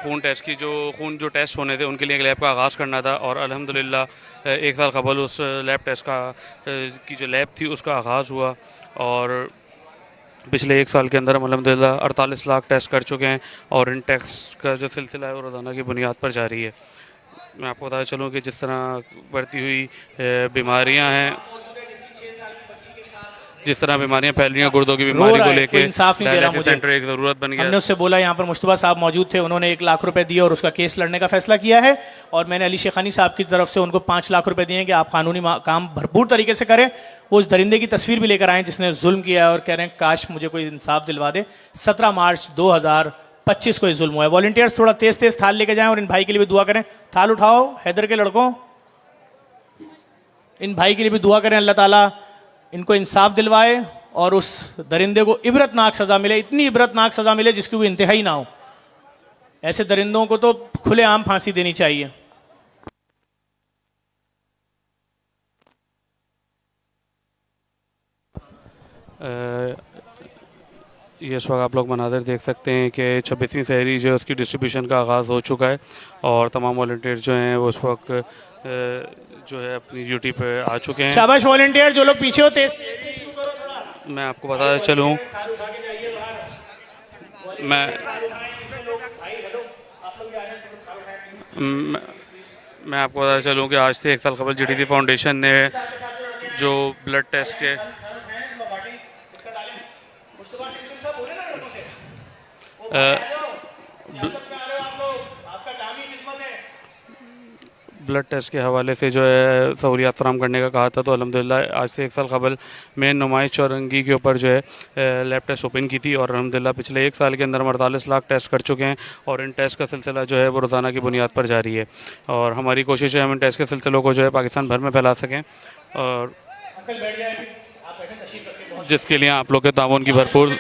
खून जो टेस्ट होने थे उनके लिए एक लैब का आगाज़ करना था और अल्हम्दुलिल्लाह 1 साल कबल उस लैब टेस्ट की जो लैब थी उसका आगाज़ हुआ और पिछले 1 साल के अंदर हम अल्हम्दुलिल्लाह 48 लाख टेस्ट कर चुके हैं और इन टेस्ट का जो सिलसिला है वो रोज़ाना की बुनियाद पर जारी है। मैं आपको बताया चलूँ कि जिस तरह बढ़ती हुई बीमारियां हैं, जिस तरह बीमारियां फैल रही हैं, गुर्दों की बीमारी को लेके इंसाफ नहीं दे रहा मुझे। सेंटर एक ज़रूरत बन गया। हमने उससे बोला, यहाँ पर मुश्तबा साहब मौजूद थे, उन्होंने 1 लाख रुपए दिए और उसका केस लड़ने का फैसला किया है और मैंने अली शेखानी साहब की तरफ से उनको 5 लाख रुपए दिए हैं कि आप कानूनी काम भरपूर तरीके से करें। वो उस दरिंदे की तस्वीर भी लेकर आए जिसने जुल्म किया है और कह रहे हैं काश मुझे कोई इंसाफ दिलवा दे। 17 मार्च 2025 को ये जुल्म हुआ है। वॉलंटियर्स थोड़ा तेज तेज थाल लेके जाएं और इन भाई के लिए भी दुआ करें। थाल उठाओ हैदर के लड़कों, इन भाई के लिए भी दुआ करें, अल्लाह ताला इनको इंसाफ दिलवाए और उस दरिंदे को इबरतनाक सज़ा मिले, इतनी इबरतनाक सज़ा मिले जिसकी कोई इंतहाई ना हो। ऐसे दरिंदों को तो खुलेआम फांसी देनी चाहिए। ये इस वक्त आप लोग मनाज़र देख सकते हैं कि 26वीं सहरी जो है उसकी डिस्ट्रीब्यूशन का आगाज़ हो चुका है और तमाम वॉलंटियर जो हैं वो उस वक्त जो है अपनी ड्यूटी पे आ चुके हैं। शाबाश वॉलंटियर, जो लोग पीछे हो तेज। मैं आपको बताता चलूँ मैं आपको बताता चलूँ कि आज से 1 साल कबल JDT फाउंडेशन ने जो ब्लड टेस्ट के ब्लड टेस्ट के हवाले से जो है सहूलियात फराम करने का कहा था, तो अल्हम्दुलिल्लाह आज से 1 साल कबल मेन नुमाइश चौरंगी के ऊपर जो है लैब टेस्ट ओपन की थी और अल्हम्दुलिल्लाह पिछले 1 साल के अंदर हम 48 लाख टेस्ट कर चुके हैं और इन टेस्ट का सिलसिला जो है वो रोज़ाना की बुनियाद पर जारी है और हमारी कोशिश है हम इन टेस्ट के सिलसिलों को जो है पाकिस्तान भर में फैला सकें और जिसके लिए आप लोग के ताउन की भरपूर।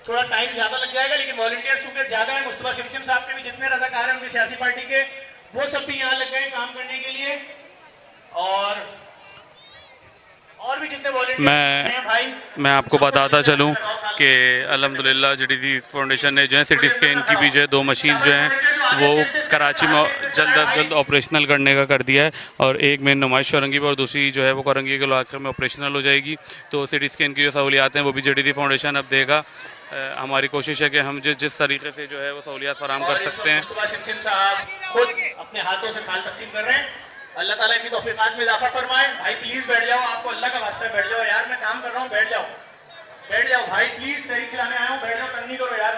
थोड़ा टाइम ज्यादा लग जाएगा लेकिन वॉलंटियर चूंकि ज्यादा है, मुस्तफा सिमसिम साहब के भी जितने रज़ाकार हैं उनकी सियासी पार्टी के वो सब भी यहाँ लग गए काम करने के लिए और भी जितने वॉलंटियर हैं भाई। मैं आपको बताता चलूँ कि अल्हम्दुलिल्लाह JDT फाउंडेशन ने जो है CT स्कैन की भी जो है 2 मशीन जो हैं वो कराची में जल्द ऑपरेशनल करने का कर दिया है और एक मेन नुमाइश चौरंगी पर और दूसरी जो है वो करंगी के इलाके में ऑपरेशनल हो जाएगी। तो CT स्कैन की जो सहूलियात हैं वो भी JDT फाउंडेशन अब देगा। हमारी कोशिश है कि हम जिस तरीके से जो है वो सहूलियात फराम कर सकते हैं। मुस्तफा सिमसिम साहब खुद अपने हाथों से थाल तकसीम कर रहे हैं। अल्लाह ताला इनकी तौफीकात में इजाफा फरमाए। भाई प्लीज बैठ जाओ, आपको अल्लाह का वास्ता है बैठ जाओ यार, मैं काम कर रहा हूँ, बैठ जाओ भाई प्लीज, सही खिलाने आया हूँ, बैठ जाओ, तंग नहीं करो यार,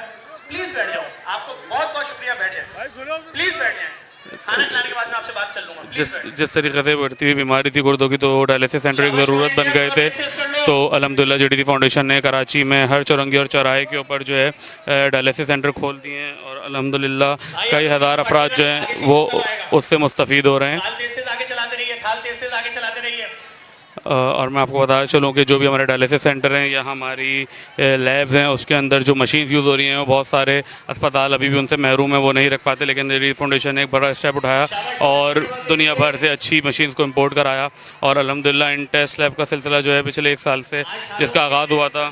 प्लीज बैठ जाओ, आपको बहुत बहुत शुक्रिया, बैठ जाए प्लीज, बैठ जाए, खाना खिलाने के बाद मैं आपसे बात कर लूंगा। जिस तरीके से बढ़ती हुई बीमारी थी गुर्दों की, तो डायलिसिस सेंटर की ज़रूरत बन गए थे, तो अल्हम्दुलिल्लाह JDT फाउंडेशन ने कराची में हर चौरंगी और चौराहे के ऊपर जो है डायलिसिस सेंटर खोल दिए हैं और अल्हम्दुलिल्लाह कई हज़ार अफराद जो हैं वो उससे मुस्तफ़ीद हो रहे हैं। और मैं आपको बताया चलूँ कि जो भी हमारे डायलिसिस सेंटर हैं या हमारी लैब्स हैं उसके अंदर जो मशीन्स यूज़ हो रही हैं वो बहुत सारे अस्पताल अभी भी उनसे महरूम है, वो नहीं रख पाते, लेकिन JDT फाउंडेशन ने एक बड़ा स्टेप उठाया और दुनिया भर से अच्छी मशीन्स को इंपोर्ट कराया और अल्हम्दुलिल्लाह इन टेस्ट लैब का सिलसिला जो है पिछले 1 साल से जिसका आगाज़ हुआ था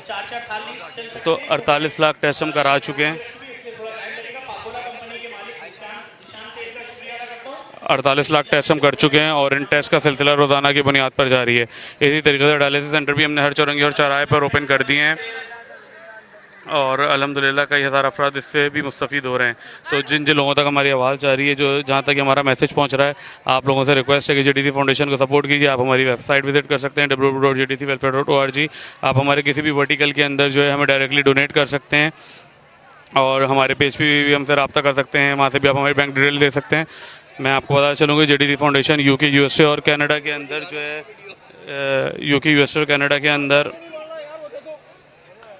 तो 48 लाख टेस्ट हम करा चुके हैं। 48 लाख टेस्ट हम कर चुके हैं और इन टेस्ट का सिलसिला रोज़ाना की बुनियाद पर जारी है। इसी तरीके से डायलिसिस सेंटर भी हमने हर चौरंगी और चौराहे पर ओपन कर दिए हैं और अल्हम्दुलिल्लाह कई हज़ार अफराद इससे भी मुस्तफ़ीद हो रहे हैं। तो जिन जिन लोगों तक हमारी आवाज़ जा रही है, जो जहाँ तक हमारा मैसेज पहुँच रहा है, आप लोगों से रिक्वेस्ट है कि JDC फाउंडेशन को सपोर्ट कीजिए। आप हमारी वेबसाइट विजिट कर सकते हैं www.jdcwelfare.org। आप हमारे किसी भी वर्टिकल के अंदर जो है हमें डायरेक्टली डोनेट कर सकते हैं और हमारे पेज पे भी हमसे रब्ता कर सकते हैं, वहाँ से भी आप हमारी बैंक डिटेल दे सकते हैं। मैं आपको बता चलूँगा JDC फाउंडेशन UK, USA और कनाडा के अंदर जो है UK, USA और कनाडा के अंदर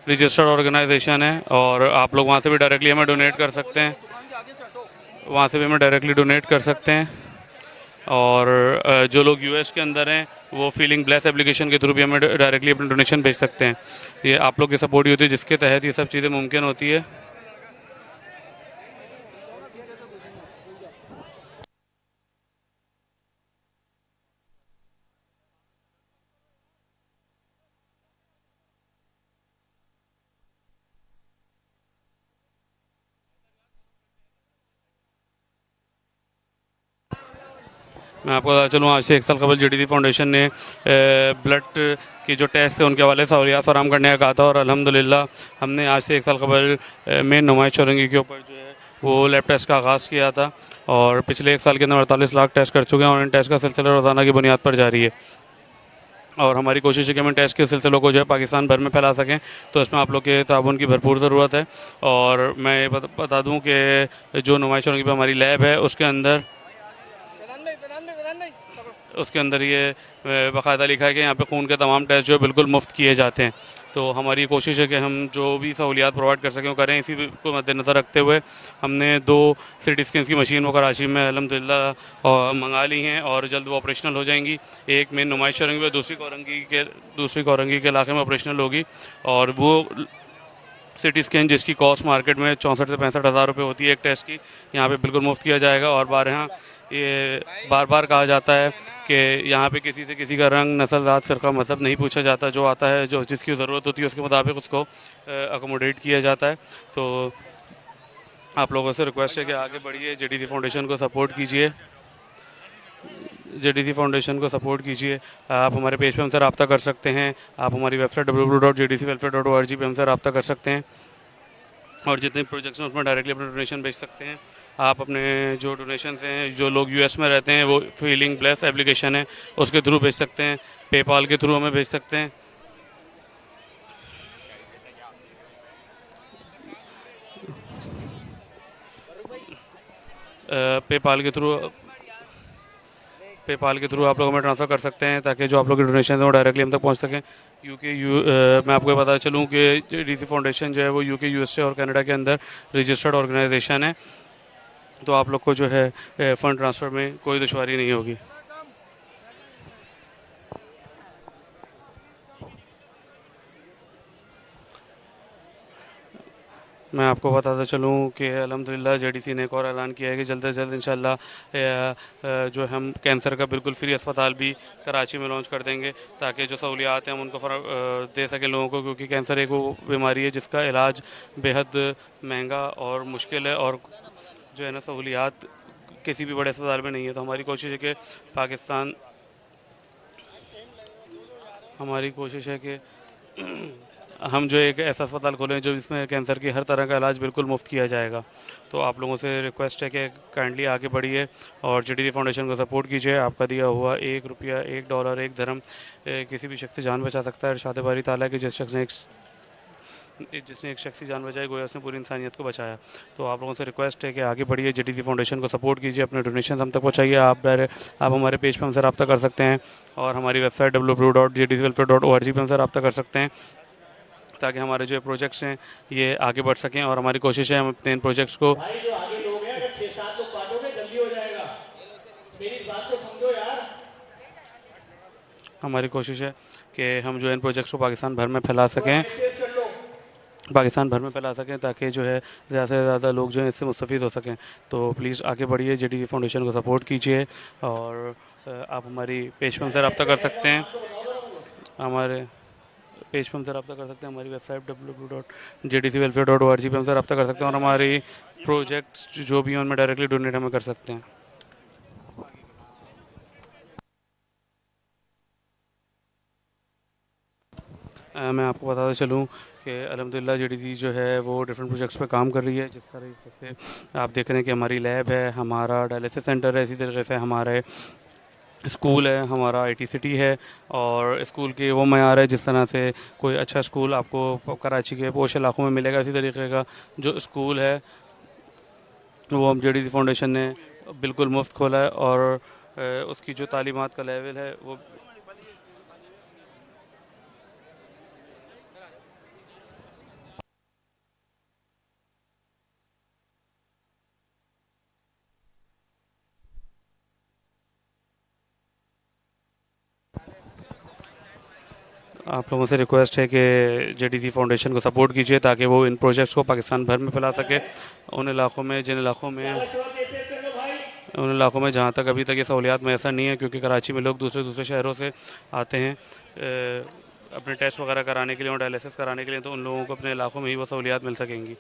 रजिस्टर्ड ऑर्गेनाइजेशन है और आप लोग वहाँ से भी डायरेक्टली हमें डोनेट कर सकते हैं, वहाँ से भी हमें डायरेक्टली डोनेट कर सकते हैं। और जो लोग US के अंदर हैं वो फीलिंग ब्लेस एप्लीकेशन के थ्रू भी हमें डायरेक्टली अपनी डोनेशन भेज सकते हैं। ये आप लोग की सपोर्ट ही होती है जिसके तहत ये सब चीज़ें मुमकिन होती है। मैं आपको बता चलूँ, आज से 1 साल कबल JDC फाउंडेशन ने ब्लड की जो टेस्ट है उनके हवाले से सहूलियात फराम करने का कहा था और अल्हम्दुलिल्लाह हमने आज से 1 साल कबल मेन नुमाइश चौरंगी के ऊपर जो है वो लैब टेस्ट का आगाज़ किया था और पिछले 1 साल के अंदर 48 लाख टेस्ट कर चुके हैं और इन टेस्ट का सिलसिला रोज़ाना की बुनियाद पर जारी है। और हमारी कोशिश है कि हम इन टेस्ट के सिलसिलों को जो है पाकिस्तान भर में फैला सकें, तो इसमें आप लोग के ताउन की भरपूर ज़रूरत है। और मैं बता दूँ कि जो नुमाइश चौरंगी पर हमारी लैब है उसके अंदर ये बाकायदा लिखा है कि यहाँ पे खून के तमाम टेस्ट जो है बिल्कुल मुफ्त किए जाते हैं। तो हमारी कोशिश है कि हम जो भी सहूलियात प्रोवाइड कर सकें वो करें। इसी को मद्देनज़र रखते हुए हमने 2 CT स्कैन की मशीन वो कराची में अल्हम्दुलिल्लाह मंगा ली हैं और जल्द वो ऑपरेशनल हो जाएंगी। एक मेन नुमाइश चौरंगी में, दूसरी कोरंगी के इलाके में ऑपरेशनल होगी और वो CT स्कैन जिसकी कॉस्ट मार्केट में 64 से 65 हज़ार रुपये होती है एक टेस्ट की, यहाँ पे बिल्कुल मुफ्त किया जाएगा। और ये बार बार कहा जाता है कि यहाँ पे किसी से किसी का रंग, नस्ल, जात, फ़िरका, मज़हब नहीं पूछा जाता। जो आता है, जो जिसकी ज़रूरत होती है उसके मुताबिक उसको अकोमोडेट किया जाता है। तो आप लोगों से रिक्वेस्ट है कि आगे बढ़िए, JDC फाउंडेशन को सपोर्ट कीजिए, JDC फाउंडेशन को सपोर्ट कीजिए। आप हमारे पेज पे हमसे रब्ता कर सकते हैं, आप हमारी वेबसाइट www.jdcwelfare.org पे हमसे रब्ता कर सकते हैं और जितने प्रोजेक्ट्स हैं उसमें डायरेक्टली अपने डोनेशन भेज सकते हैं। आप अपने जो डोनेशन हैं, जो लोग US में रहते हैं वो फीलिंग ब्लेस एप्लीकेशन है उसके थ्रू भेज सकते हैं, पेपाल के थ्रू हमें भेज सकते हैं। पेपाल के थ्रू आप लोग हमें ट्रांसफ़र कर सकते हैं ताकि जो आप लोग के डोनेशन हैं वो डायरेक्टली हम तक पहुंच सकें। मैं आपको बता चलूँ कि JDC फाउंडेशन जो है वो UK, USA और कनाडा के अंदर रजिस्टर्ड ऑर्गेनाइजेशन है, तो आप लोग को जो है फ़ंड ट्रांसफ़र में कोई दुश्वारी नहीं होगी। मैं आपको बताता चलूँ कि अल्हम्दुलिल्लाह JDC ने एक और ऐलान किया है कि जल्द से जल्द इंशाल्लाह जो हम कैंसर का बिल्कुल फ्री अस्पताल भी कराची में लॉन्च कर देंगे ताकि जो सहूलियात हैं हम उनको दे सकें लोगों को, क्योंकि कैंसर एक वो बीमारी है जिसका इलाज बेहद महंगा और मुश्किल है और जो है ना सहूलियात किसी भी बड़े अस्पताल में नहीं है। तो हमारी कोशिश है कि हम जो एक ऐसा अस्पताल खोलें जो इसमें कैंसर की हर तरह का इलाज बिल्कुल मुफ्त किया जाएगा। तो आप लोगों से रिक्वेस्ट है कि काइंडली आगे बढ़िए और JDC फाउंडेशन को सपोर्ट कीजिए। आपका दिया हुआ $1, $1, $1 किसी भी शख्स की जान बचा सकता है। इरशाद बारी ताला कि जिसने एक शख्स की जान बचाई गोया उसने पूरी इंसानियत को बचाया। तो आप लोगों से रिक्वेस्ट है कि आगे बढ़िए, JDC फाउंडेशन को सपोर्ट कीजिए, अपने डोनेशन हम तक पहुँचाइए। आप हमारे पेज पर हमसे रब्ता कर सकते हैं और हमारी वेबसाइट www.jdcwelfare.org पर हमसे रब्ता कर सकते हैं ताकि हमारे जो प्रोजेक्ट्स हैं ये आगे बढ़ सकें। और हमारी कोशिश है हम अपने इन प्रोजेक्ट्स को हमारी कोशिश है कि हम जो इन प्रोजेक्ट्स को पाकिस्तान भर में फैला सकें ताकि जो है ज़्यादा से ज़्यादा लोग जो हैं इससे मुस्तफ़ीद हो सकें। तो प्लीज़ आगे बढ़िए, JDC फाउंडेशन को सपोर्ट कीजिए और आप हमारी पेज पर हमसे रब्ता कर सकते हैं, हमारी वेबसाइट www.jdcwelfare.org पे हमसे रब्ता कर सकते हैं और हमारी प्रोजेक्ट्स जो भी हैं उनमें डायरेक्टली डोनेट हमें कर सकते हैं। मैं आपको बताता चलूँ कि अल्हम्दुलिल्लाह JDC जो है वो डिफरेंट प्रोजेक्ट्स पे काम कर रही है। जिस तरीके से आप देख रहे हैं कि हमारी लैब है, हमारा डायलिसिस सेंटर है, इसी तरीके से हमारे स्कूल है, हमारा IT सिटी है और स्कूल के वो मयार है जिस तरह से कोई अच्छा स्कूल आपको कराची के पोश इलाकों में मिलेगा, इसी तरीके का जो स्कूल है वो हम JDC फाउंडेशन ने बिल्कुल मुफ्त खोला है और उसकी जो तालीमात का लेवल है वो आप लोगों से रिक्वेस्ट है कि JDC फाउंडेशन को सपोर्ट कीजिए ताकि वो इन प्रोजेक्ट्स को पाकिस्तान भर में फैला सके। उन इलाकों में जहाँ तक अभी तक ये सहूलियात मैसर नहीं है, क्योंकि कराची में लोग दूसरे दूसरे शहरों से आते हैं अपने टेस्ट वगैरह कराने के लिए और डायलिसिस कराने के लिए, तो उन लोगों को अपने इलाकों में ही वो सहूलियात मिल सकेंगी।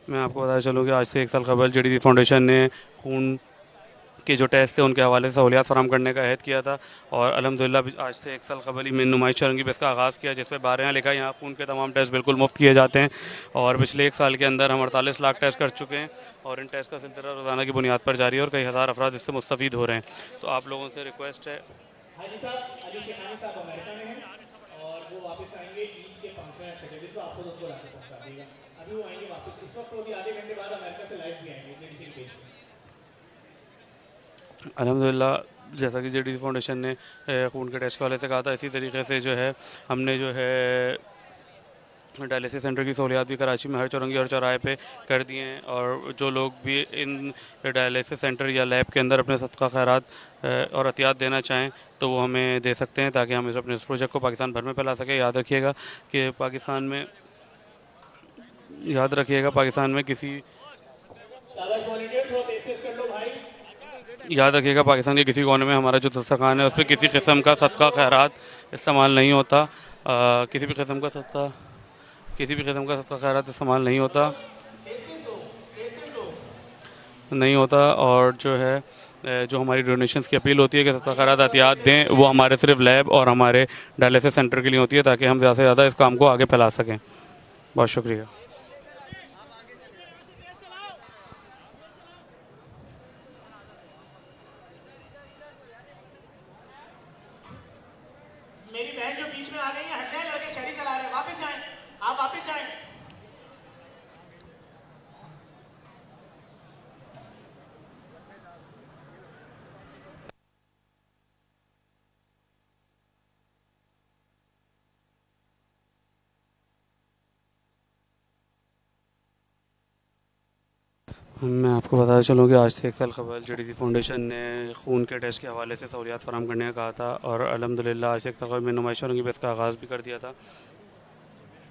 मैं आपको बताना चलूँ कि आज से 1 साल कबल JDC फाउंडेशन ने खून के जो टेस्ट थे उनके हवाले से सहूलियात फराम करने का अहद किया था और अल्हम्दुलिल्लाह आज से 1 साल कबल ही में नुमाइश चरंगी बस का आगाज़ किया, जिस पर 12 लिखा यहाँ खून के तमाम टेस्ट बिल्कुल मुफ्त किए जाते हैं और पिछले 1 साल के अंदर हम 48 लाख टेस्ट कर चुके हैं और इन टेस्ट का सिलसिला रोज़ाना की बुनियाद पर जारी है और कई हज़ार अफराद इससे मुस्तफ़ीद हो रहे हैं। तो आप लोगों से रिक्वेस्ट है, हाजी साहब अली शेखानी साहब अमेरिका में हैं और वो वापस आएंगे ईद के 5वें शगेदी को आपको उनको लाके पहुंचा देगा। अभी वो आएंगे वापस, इस वक्त वो भी आधे घंटे बाद अमेरिका से लाइव भी आएंगे JDC के पेज पे। अल्हम्दुलिल्लाह जैसा कि JDC फाउंडेशन ने खून के टेस्ट के वाले से कहा था, इसी तरीके से जो है हमने जो है डायलिसिस सेंटर की सहूलियात भी कराची में हर चौरंगी और चौराहे पे कर दिए हैं और जो लोग भी इन डायलिसिस सेंटर या लैब के अंदर अपने सदका खैरात और अतियात देना चाहें तो वो हमें दे सकते हैं ताकि हम अपने इस प्रोजेक्ट को पाकिस्तान भर में फैला सकें। याद रखिएगा कि पाकिस्तान में पाकिस्तान के किसी कोने में हमारा जो दस्तरखान है उस पर किसी किस्म का सदका खैरात इस्तेमाल नहीं होता, किसी भी किस्म का सदका खैरात इस्तेमाल नहीं होता और जो है जो हमारी डोनेशंस की अपील होती है कि सदका खैरात अतियात दें, वो हमारे सिर्फ लैब और हमारे डायलिसिस सेंटर के लिए होती है ताकि हम ज़्यादा से ज़्यादा इस काम को आगे फैला सकें। बहुत शुक्रिया। मेरी बहन जो बीच में आ गई है, हटने लड़के शहरी चला रहे हैं, वापस जाएं, आप वापस जाएं। मैं आपको बताता चलूँ कि आज से 1 साल कबल JDC फाउंडेशन ने खून के टेस्ट के हवाले से सहूलियात फराम करने का कहा था और अल्हम्दुलिल्लाह आज से 1 साल कबल में नुमाइश चरंगी बस का आगाज़ भी कर दिया था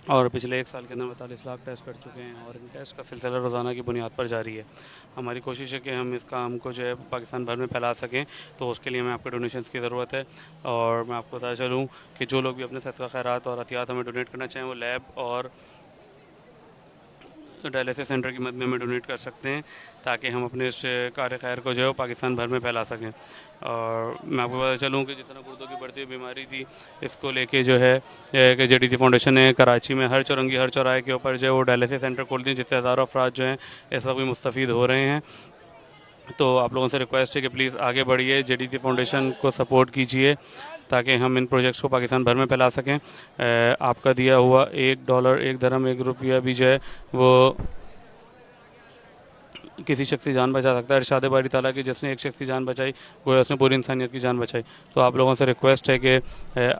और पिछले 1 साल के अंदर 45 लाख टेस्ट कर चुके हैं और इन टेस्ट का सिलसिला रोज़ाना की बुनियाद पर जारी है। हमारी कोशिश है कि हम इस काम को जो है पाकिस्तान भर में फैला सकें, तो उसके लिए हमें आपके डोनेशंस की ज़रूरत है और मैं आपको बताता चलूँ कि जो लोग भी अपने सदका खैरात और अतियात हमें डोनेट करना चाहें वो लैब और डायलिसिस सेंटर की मदद में हमें डोनेट कर सकते हैं ताकि हम अपने इस कार्य खैर को जो है पाकिस्तान भर में फैला सकें। और मैं आपको पता चलूँ कि जिस तरह गुर्दों की बढ़ती हुई बीमारी थी, इसको लेके जो है कि JDC फाउंडेशन ने कराची में हर चौरंगी हर चौराहे के ऊपर जो है वो डायलिसिस सेंटर खोल दिए जिससे हज़ारों अफराद जो हैं इस वक्त भी मुस्तफ़ीद हो रहे हैं। तो आप लोगों से रिक्वेस्ट है कि प्लीज़ आगे बढ़िए, JDC फाउंडेशन को सपोर्ट कीजिए ताकि हम इन प्रोजेक्ट्स को पाकिस्तान भर में फैला सकें। आपका दिया हुआ $1, $1 $1 भी जो है वो किसी शख्स की जान बचा सकता है। इरशाद बारी ताला की जिसने एक शख्स की जान बचाई गोया उसने पूरी इंसानियत की जान बचाई। तो आप लोगों से रिक्वेस्ट है कि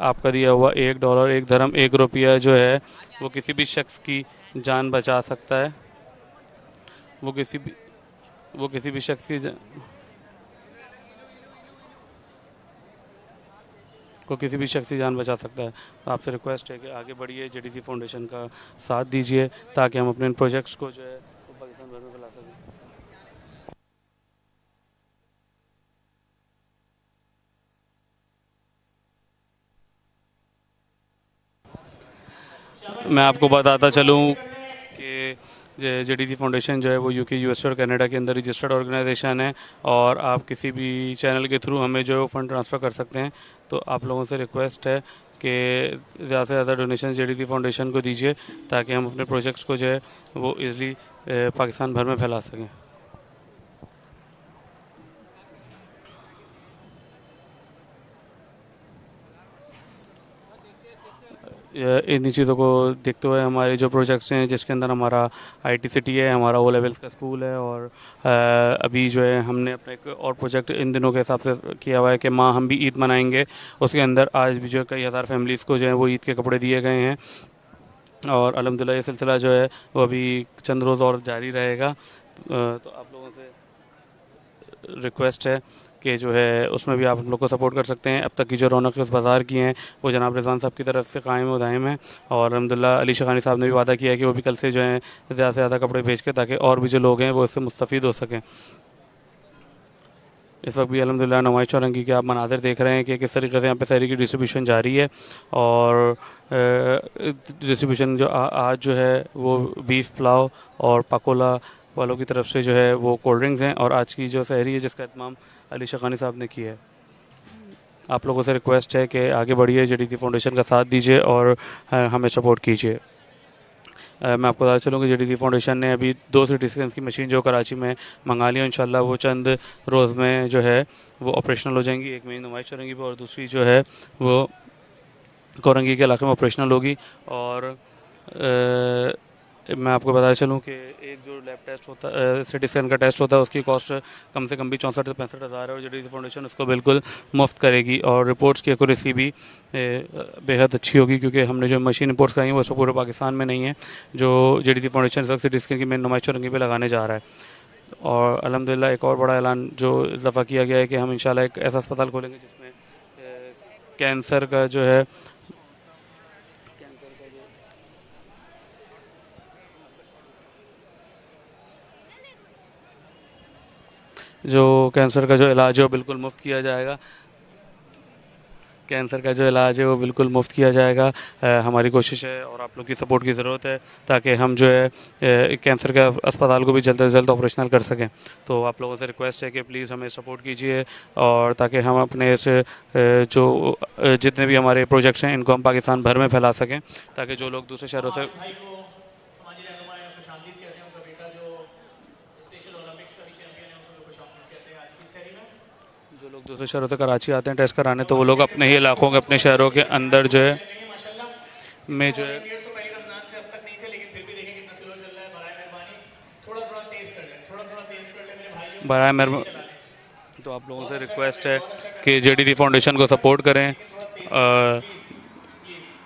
आपका दिया हुआ $1 $1 जो है वो किसी भी शख्स की जान बचा सकता है वो किसी भी शख्स की जान बचा सकता है। तो आपसे रिक्वेस्ट है कि आगे बढ़िए, जेडीसी फाउंडेशन का साथ दीजिए ताकि हम अपने इन प्रोजेक्ट्स को जो है वो पाकिस्तान भर में फैला सकें। मैं आपको बताता चलूँ कि जेडीसी फाउंडेशन जो है वो यूके, यूएसए और कनाडा के अंदर रजिस्टर्ड ऑर्गेनाइजेशन है और आप किसी भी चैनल के थ्रू हमें जो है वो फ़ंड ट्रांसफ़र कर सकते हैं। तो आप लोगों से रिक्वेस्ट है कि ज़्यादा से ज़्यादा डोनेशन जेडीसी फाउंडेशन को दीजिए ताकि हम अपने प्रोजेक्ट्स को जो है वो ईज़िली पाकिस्तान भर में फैला सकें। इन्हीं चीज़ों को देखते हुए हमारे जो प्रोजेक्ट्स हैं, जिसके अंदर हमारा आईटी सिटी है, हमारा ओ लेवल्स का स्कूल है और अभी जो है हमने अपना एक और प्रोजेक्ट इन दिनों के हिसाब से किया हुआ है कि माँ हम भी ईद मनाएंगे। उसके अंदर आज भी जो कई हज़ार फैमिलीज़ को जो है वो ईद के कपड़े दिए गए हैं और अल्हम्दुलिल्लाह ये सिलसिला जो है वो अभी चंद रोज़ और जारी रहेगा। तो आप लोगों से रिक्वेस्ट है कि जो है उसमें भी आप हम लोग को सपोर्ट कर सकते हैं। अब तक की जो रौनक उस बाज़ार की हैं वो जनाब रिजवान साहब की तरफ से कायम व दायम है और अल्हम्दुलिल्लाह अली शखानी साहब ने भी वादा किया है कि वो भी कल से जो है ज़्यादा से ज़्यादा कपड़े भेज के ताकि और भी जो लोग हैं वो इससे मुस्तफ़ीद हो सकें। इस वक्त भी अल्हम्दुलिल्लाह नुमाइश चौरंगी के आप मनाज़िर देख रहे हैं कि किस तरीके से यहाँ पे सहरी की डिस्ट्रीब्यूशन जारी है और डिस्ट्रीब्यूशन जो आज जो है वो बीफ पुलाव और पकोला वालों की तरफ से जो है वो कोल्ड ड्रिंक्स हैं और आज की जो सहरी है जिसका इत्माम अली शखानी साहब ने किया है। आप लोगों से रिक्वेस्ट है कि आगे बढ़िए, जेडीसी फाउंडेशन का साथ दीजिए और हमें सपोर्ट कीजिए। मैं आपको बता चलूँ कि जेडीसी फाउंडेशन ने अभी 2 सीटी स्कैन की मशीन जो कराची में मंगा ली है, इंशाल्लाह वो चंद रोज़ में जो है वो ऑपरेशनल हो जाएंगी। एक में नुमाइश चौरंगी पर और दूसरी जो है वो कोरंगी के इलाके में ऑपरेशनल होगी। और मैं आपको बता चलूँ कि एक जो लैब टेस्ट होता है, सिटी स्कैन का टेस्ट होता है, उसकी कॉस्ट कम से कम भी 64 से 65 हज़ार है और जेडीसी फाउंडेशन उसको बिल्कुल मुफ्त करेगी और रिपोर्ट्स की एक्यूरेसी भी बेहद अच्छी होगी क्योंकि हमने जो मशीन रिपोर्ट्स कराई हैं वो पूरे पाकिस्तान में नहीं है, जो जेडीसी फाउंडेशन इस वक्त सिटी स्कैन की मेन नुमाइश चौरंगी पे लगाने जा रहा है। और अल्हम्दुलिल्लाह एक और बड़ा ऐलान जो इस दफ़ा किया गया है कि हम इंशाल्लाह एक ऐसा अस्पताल खोलेंगे जिसमें कैंसर का जो है कैंसर का जो इलाज है वो बिल्कुल मुफ्त किया जाएगा। कैंसर का जो इलाज है वो बिल्कुल मुफ्त किया जाएगा। हमारी कोशिश है और आप लोग की सपोर्ट की ज़रूरत है ताकि हम जो है कैंसर का अस्पताल को भी जल्द से जल्द ऑपरेशनल कर सकें। तो आप लोगों से रिक्वेस्ट है कि प्लीज़ हमें सपोर्ट कीजिए और ताकि हम अपने इस जो जितने भी हमारे प्रोजेक्ट्स हैं इनको हम पाकिस्तान भर में फैला सकें ताकि जो लोग दूसरे शहरों से दूसरे शहरों से कराची आते हैं टेस्ट कराने, तो वो लोग अपने ही इलाकों के अपने शहरों के अंदर जो है में जो है बराए मेहरबानी। तो आप लोगों से रिक्वेस्ट है कि जेडीसी फाउंडेशन को सपोर्ट करें।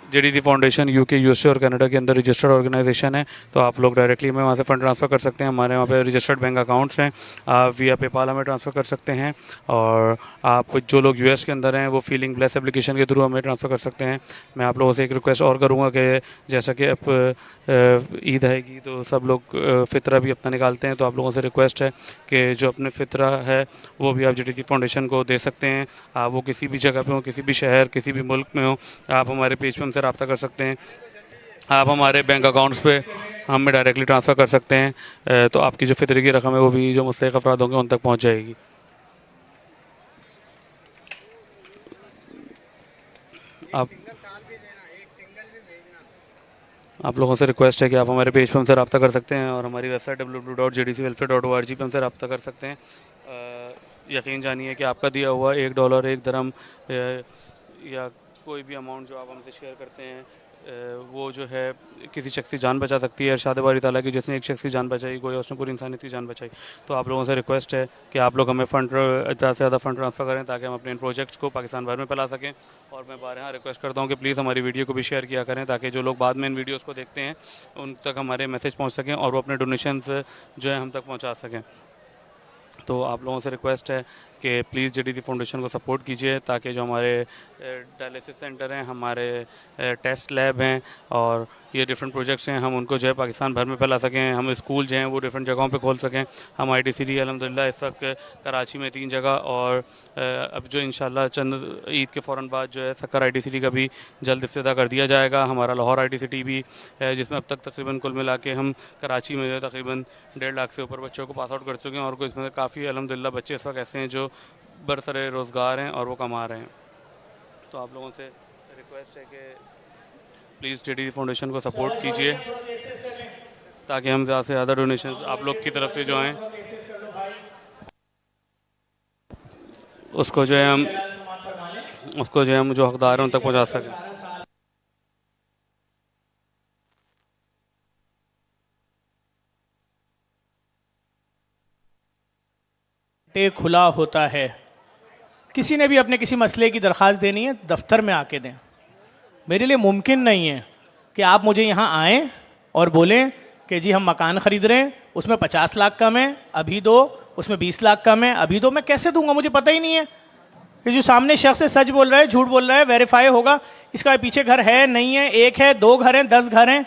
जेडीसी फाउंडेशन यूके, यूएसए और कनाडा के अंदर रजिस्टर्ड ऑर्गेनाइजेशन है, तो आप लोग डायरेक्टली हमें वहाँ से फ़ंड ट्रांसफ़र कर सकते हैं। हमारे वहाँ पे रजिस्टर्ड बैंक अकाउंट्स हैं, आप विया पेपाल हमें ट्रांसफ़र कर सकते हैं और आप जो लोग यूएस के अंदर हैं वो फीलिंग ब्लेस एप्लीकेशन के थ्रू हमें ट्रांसफ़र कर सकते हैं। मैं आप लोगों से एक रिक्वेस्ट और करूँगा कि जैसा कि अब ईद आएगी तो सब लोग फ़ितरा भी अपना निकालते हैं, तो आप लोगों से रिक्वेस्ट है कि जो अपने फ़ितरा है वो भी आप जेडीसी फाउंडेशन को दे सकते हैं। आप वो किसी भी जगह पे हो, किसी भी शहर, किसी भी मुल्क में हो, आप हमारे पेज पे हमसे रब्ता कर सकते हैं। आप हमारे बैंक अकाउंट्स पे हमें डायरेक्टली ट्रांसफ़र कर सकते हैं, तो आपकी जो फ़ितरे की रकम है वो भी जो मुस्तहिक़ अफराद होंगे उन तक पहुँच जाएगी। आप लोगों से रिक्वेस्ट है कि आप हमारे पेज पर हमसे रब्ता कर सकते हैं और हमारी वेबसाइट www.jdcwelfare.org पर हमसे रब्ता कर सकते हैं। यकीन जानिए कि आपका दिया हुआ $1, $1 या कोई भी अमाउंट जो आप हमसे शेयर करते हैं वो जो है किसी शख्स की जान बचा सकती है। इरशाद बारी ताला की जिसने एक शख्स की जान बचाई गोया उसने पूरी इंसानियत की जान बचाई। तो आप लोगों से रिक्वेस्ट है कि आप लोग हमें ज़्यादा से ज़्यादा फ़ंड ट्रांसफ़र करें ताकि हम अपने इन प्रोजेक्ट्स को पाकिस्तान भर में फैला सकें। और मैं बारहा रिक्वेस्ट करता हूँ कि प्लीज़ हमारी वीडियो को भी शेयर किया करें ताकि जो लोग बाद में इन वीडियोज़ को देखते हैं उन तक हमारे मैसेज पहुँच सकें और वो अपने डोनेशंस जो है हम तक पहुँचा सकें। तो आप लोगों से रिक्वेस्ट है कि प्लीज़ JDT फाउंडेशन को सपोर्ट कीजिए ताकि जो हमारे डायलिसिस सेंटर हैं, हमारे टेस्ट लैब हैं और ये डिफरेंट प्रोजेक्ट्स हैं, हम उनको जो है पाकिस्तान भर में फैला सकें। हम स्कूल जो हैं वो डिफरेंट जगहों पे खोल सकें। हम ITCT अल्हम्दुलिल्लाह इस वक्त कराची में 3 जगह और अब जो इंशाल्लाह चंद ईद के फ़ौरन बाद जो है सक्कर ITCT का भी जल्द इफ्तिताह कर दिया जाएगा। हमारा लाहौर ITCT भी है जिसमें अब तक तकरीबन कुल मिला के हम कराची में जो है तकरीबन 1.5 लाख से ऊपर बच्चों को पास आउट कर चुके हैं और इसमें काफ़ी अल्हम्दुलिल्लाह बच्चे इस वक्त ऐसे हैं जो बरसरे रोज़गार हैं और वो कमा रहे हैं। तो आप लोगों से रिक्वेस्ट है कि प्लीज़ JDT फाउंडेशन को सपोर्ट कीजिए ताकि हम ज़्यादा से ज़्यादा डोनेशंस आप लोग की तरफ से जो हैं उसको जो है हम जो हकदार हैं उन तक पहुँचा सकें। खुला होता है। किसी ने भी अपने किसी मसले की दरख्वास्त देनी है दफ्तर में आके दें। मेरे लिए मुमकिन नहीं है कि आप मुझे यहाँ आएँ और बोलें कि जी हम मकान ख़रीद रहे हैं, उसमें 50 लाख कम है अभी दो, उसमें 20 लाख कम है अभी दो। मैं कैसे दूंगा? मुझे पता ही नहीं है कि जो सामने शख्स है सच बोल रहा है झूठ बोल रहा है, वेरीफाई होगा इसका पीछे घर है नहीं है, 1 है 2 घर हैं 10 घर हैं।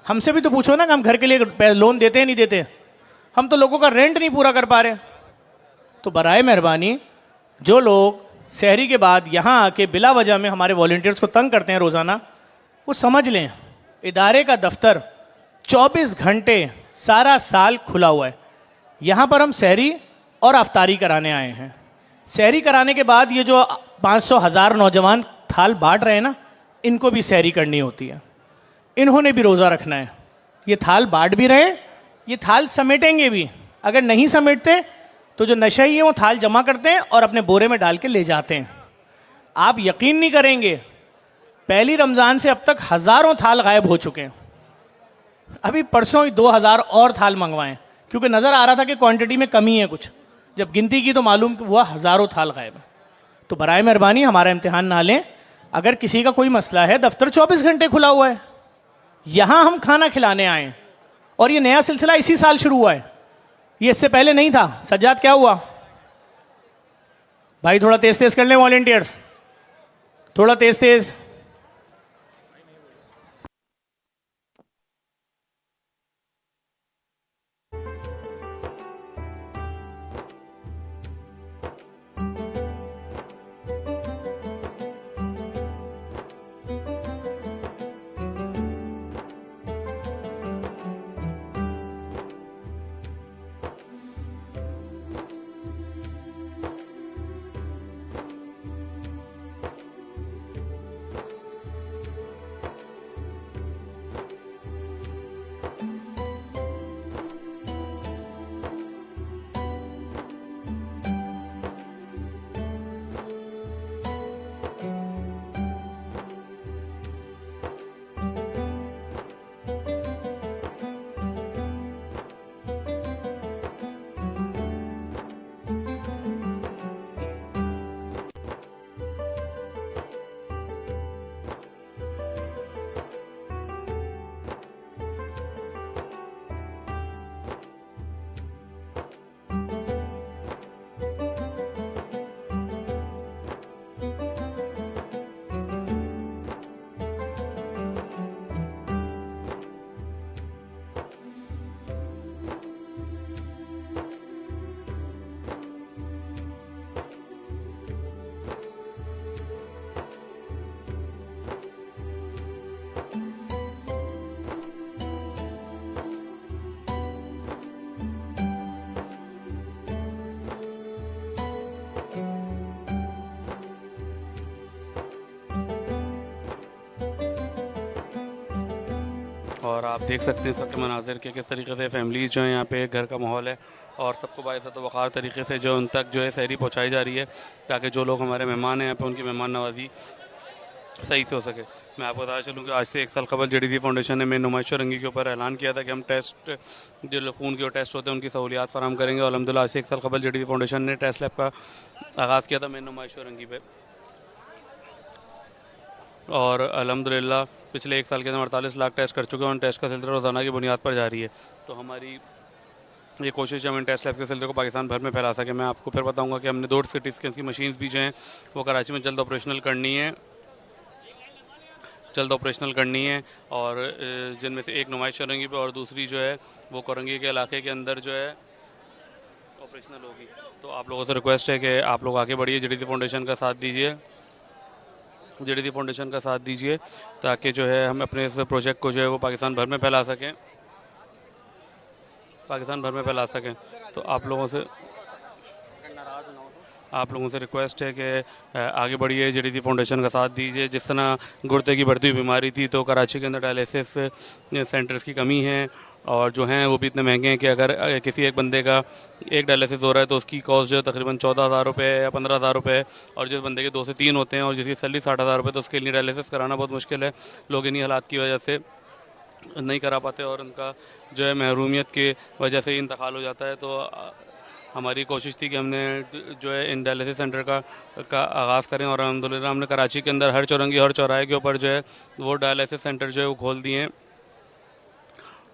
हमसे भी तो पूछो ना कि हम घर के लिए लोन देते हैं नहीं देते। हम तो लोगों का रेंट नहीं पूरा कर पा रहे। तो बराए मेहरबानी जो लोग सहरी के बाद यहाँ आके बिला वजह में हमारे वॉलंटियर्स को तंग करते हैं रोज़ाना, वो समझ लें इदारे का दफ्तर 24 घंटे सारा साल खुला हुआ है। यहाँ पर हम सहरी और अफ्तारी कराने आए हैं। सहरी कराने के बाद ये जो 500,000 नौजवान थाल बांट रहे हैं ना, इनको भी सहरी करनी होती है, इन्होंने भी रोज़ा रखना है। ये थाल बांट भी रहे, ये थाल समेटेंगे भी। अगर नहीं समेटते तो जो नशई है वो थाल जमा करते हैं और अपने बोरे में डाल के ले जाते हैं। आप यकीन नहीं करेंगे, पहली रमज़ान से अब तक हज़ारों थाल गायब हो चुके हैं। अभी परसों ही 2000 और थाल मंगवाएं क्योंकि नज़र आ रहा था कि क्वांटिटी में कमी है कुछ। जब गिनती की तो मालूम हुआ हज़ारों थाल गायब है। तो बराए मेहरबानी हमारा इम्तिहान ना लें। अगर किसी का कोई मसला है, दफ्तर 24 घंटे खुला हुआ है, यहाँ हम खाना खिलाने आए और ये नया सिलसिला इसी साल शुरू हुआ है, ये इससे पहले नहीं था। सज्जाद क्या हुआ भाई? थोड़ा तेज तेज कर लें वॉलंटियर्स, थोड़ा तेज तेज। और आप देख सकते हैं सबके मनाजिर के किस तरीके से फैमिलीज़ जो हैं यहाँ पे घर का माहौल है और सबको बाइज़्ज़त व वक़ार तरीके से जो उन तक जो है सहरी पहुँचाई जा रही है ताकि जो लोग हमारे मेहमान हैं यहाँ पे उनकी मेहमान नवाजी सही से हो सके। मैं आपको बताया चलूँ कि आज से 1 साल कबल JDC फाउंडेशन ने मेरी नुमाइश रंगी के ऊपर ऐलान किया था कि हम टेस्ट जो खून के टेस्ट होते हैं उनकी सहूलियात फराम करेंगे, और अल्हम्दुलिल्लाह आज से 1 साल कबल JDC फाउंडेशन ने टेस्ट लैब का आगाज़ किया था मेरी नुमाइश रंगी पे, और अल्हम्दुलिल्लाह पिछले 1 साल के अंदर 48 लाख टेस्ट कर चुके हैं, और टेस्ट का सिलसिला रोज़ाना की बुनियाद पर जारी है। तो हमारी ये कोशिश है हम इन टेस्ट लैब के सिलसिले को पाकिस्तान भर में फैला सकें। मैं आपको फिर बताऊंगा कि हमने 2 सिटी स्कैन की मशीन्स भी जो हैं वो कराची में जल्द ऑपरेशनल करनी है, और जिनमें से एक नुमाइश रंगी पे और दूसरी जो है वो कोरंगी के इलाके के अंदर जो है ऑपरेशनल होगी। तो आप लोगों से रिक्वेस्ट है कि आप लोग आगे बढ़िए, JDC फाउंडेशन का साथ दीजिए, ताकि जो है हम अपने इस प्रोजेक्ट को जो है वो पाकिस्तान भर में फैला सकें। तो आप लोगों से रिक्वेस्ट है कि आगे बढ़िए, JDC फाउंडेशन का साथ दीजिए। जिस तरह गुर्दे की बढ़ती हुई बीमारी थी, तो कराची के अंदर डायलिसिस सेंटर्स की कमी है, और जो हैं वो भी इतने महंगे हैं कि अगर किसी एक बंदे का एक डायलिसिस हो रहा है तो उसकी कॉस्ट जो है तकरीबन 14,000 रुपये या 15,000 रुपये, और जिस बंदे के 2 से 3 होते हैं और जिसकी सैलरी 60,000 रुपये, तो उसके लिए डायलिसिस कराना बहुत मुश्किल है। लोग इन्हीं हालात की वजह से नहीं करा पाते, और उनका जो है महरूमियत की वजह से इंतकाल हो जाता है। तो हमारी कोशिश थी कि हमने जो है इन डायलिसिस सेंटर का आगाज़ करें, और अल्हम्दुलिल्लाह हमने कराची के अंदर हर चौरंगी हर चौराहे के ऊपर जो है वो डायलिसिस सेंटर जो है वो खोल दिए हैं,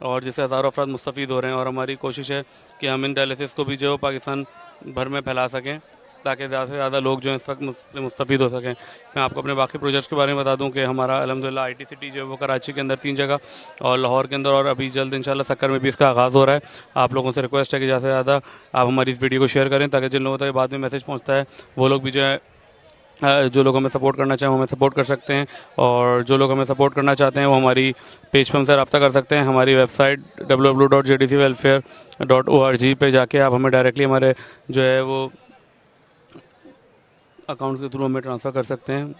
और जिससे हज़ारों अफराद मुस्तफ़ीद हो रहे हैं। और हमारी कोशिश है कि हम इन डायलिसिस को भी जो है पाकिस्तान भर में फैला सकें, ताकि ज़्यादा से ज़्यादा लोग जो हैं इस वक्त मुस्तफ़ीद हो सकें। मैं आपको अपने बाकी प्रोजेक्ट्स के बारे में बता दूं कि हमारा अल्हम्दुलिल्लाह IT सिटी जो है वो कराची के अंदर 3 जगह, और लाहौर के अंदर, और अभी जल्द इंशाल्लाह सक्कर में भी इसका आगाज़ हो रहा है। आप लोगों से रिक्वेस्ट है कि ज़्यादा से ज़्यादा आप हमारी इस वीडियो को शेयर करें, ताकि जिन लोगों तक बाद में मैसेज पहुँचता है वो लोग भी जो है जो लोग हमें सपोर्ट करना चाहें वो हमें सपोर्ट कर सकते हैं, और जो लोग हमें सपोर्ट करना चाहते हैं वो हमारी पेज पर हमसे रब्ता कर सकते हैं। हमारी वेबसाइट www.jdcwelfare.org पे जाके आप हमें डायरेक्टली हमारे जो है वो अकाउंट के थ्रू हमें ट्रांसफ़र कर सकते हैं।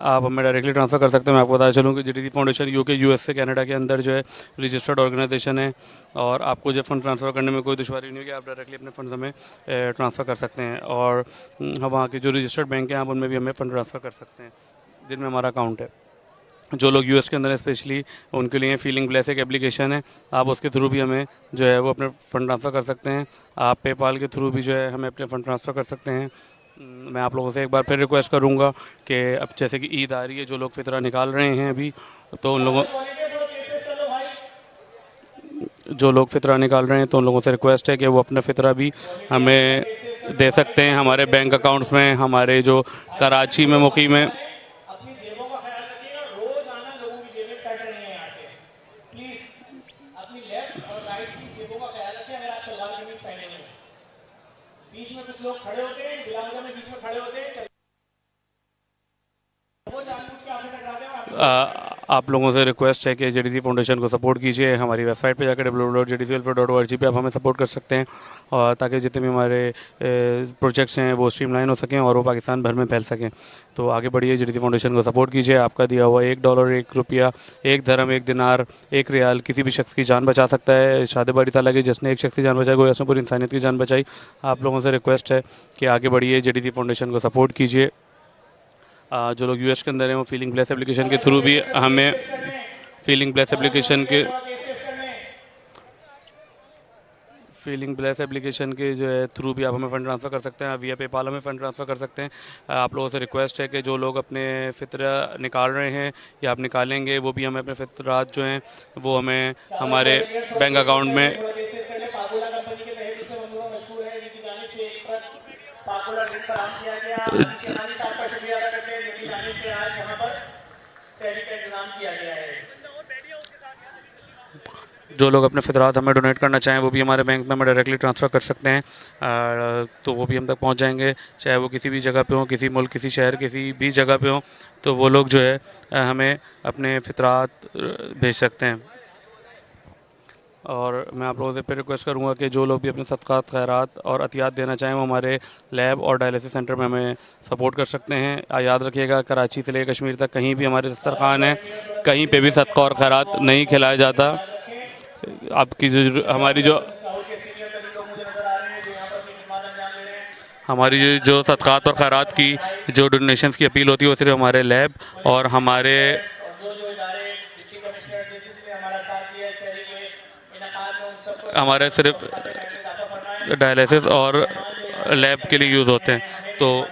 आप हमें डायरेक्टली ट्रांसफ़र कर सकते हैं। मैं आपको बताया चलूँ कि JDC फाउंडेशन UK, US से कनाडा के अंदर जो है रजिस्टर्ड ऑर्गेनाइजेशन है, और आपको जो फ़ंड ट्रांसफ़र करने में कोई दुश्वारी नहीं होगी, आप डायरेक्टली अपने फ़ंड हमें ट्रांसफ़र कर सकते हैं, और वहाँ के जो रजिस्टर्ड बैंक हैं आप उनमें भी हमें फ़ंड ट्रांसफ़र कर सकते हैं जिनमें हमारा अकाउंट है। जो लोग US के अंदर है स्पेशली उनके लिए फीलिंग ब्लेस एक एप्लीकेशन है, आप उसके थ्रू भी हमें जो है वो अपने फ़ंड ट्रांसफ़र कर सकते हैं। आप पेपाल के थ्रू भी जो है हमें अपने फ़ंड ट्रांसफ़र कर सकते हैं। मैं आप लोगों से एक बार फिर रिक्वेस्ट करूंगा कि अब जैसे कि ईद आ रही है, जो लोग फितरा निकाल रहे हैं अभी, तो उन लोगों से रिक्वेस्ट है कि वो अपना फितरा भी हमें दे सकते हैं हमारे बैंक अकाउंट्स में। हमारे जो कराची में मुकीम है, बीच में कुछ लोग खड़े होते हैं, बिला वजह में बीच में खड़े होते हैं, वो जानबूझ के आपसे टकराते हैं। आप लोगों से रिक्वेस्ट है कि JDC फाउंडेशन को सपोर्ट कीजिए। हमारी वेबसाइट पे जाकर www.jdcwelfare.org पे आप हमें सपोर्ट कर सकते हैं, और ताकि जितने भी हमारे प्रोजेक्ट्स हैं वो स्ट्रीमलाइन हो सकें और वो पाकिस्तान भर में फैल सकें। तो आगे बढ़िए, JDC फाउंडेशन को सपोर्ट कीजिए। आपका दिया हुआ $1, $1, एक धर्म, एक दिनार, एक रियाल किसी भी शख्स की जान बचा सकता है। शादी बारी ताला की जिसने एक शख्स की जान बचाई, वो उसने पूरी इंसानियत की जान बचाई। आप लोगों से रिक्वेस्ट है कि आगे बढ़िए, JDC फाउंडेशन को सपोर्ट कीजिए। जो लोग US के अंदर हैं वो फीलिंग ब्लेस एप्लीकेशन के थ्रू भी हमें फीलिंग ब्लेस एप्लीकेशन के जो है थ्रू भी आप हमें फ़ंड ट्रांसफ़र कर सकते हैं। via पेपाल हमें फ़ंड ट्रांसफ़र कर सकते हैं। आप लोगों से रिक्वेस्ट है कि जो लोग अपने फ़ितरा निकाल रहे हैं या आप निकालेंगे, वो भी हमें अपने फ़ितरात जो हैं वो हमें हमारे बैंक अकाउंट में जो लोग अपने फ़ितरात हमें डोनेट करना चाहें वो भी हमारे बैंक में हमें डायरेक्टली ट्रांसफ़र कर सकते हैं, तो वो भी हम तक पहुंच जाएंगे। चाहे वो किसी भी जगह पे हो, किसी मुल्क, किसी शहर, किसी भी जगह पे हो, तो वो लोग जो है हमें अपने फ़ितरात भेज सकते हैं। और मैं आप लोगों से फिर रिक्वेस्ट करूंगा कि जो लोग भी अपने सदक़ात, खैरात और अतियात देना चाहें वो हमारे लैब और डायलिसिस सेंटर में हमें सपोर्ट कर सकते हैं। याद रखिएगा, कराची से लेकर कश्मीर तक कहीं भी हमारे दस्तरखान है, कहीं पे भी सदक़ा और खैरात नहीं खिलाया जाता। आपकी जो हमारी जो हमारी जो सदक़ात और खैरात की जो डोनेशंस की अपील होती है वो सिर्फ हमारे लैब और हमारे सिर्फ डायलिसिस और लैब के लिए यूज़ होते हैं। तो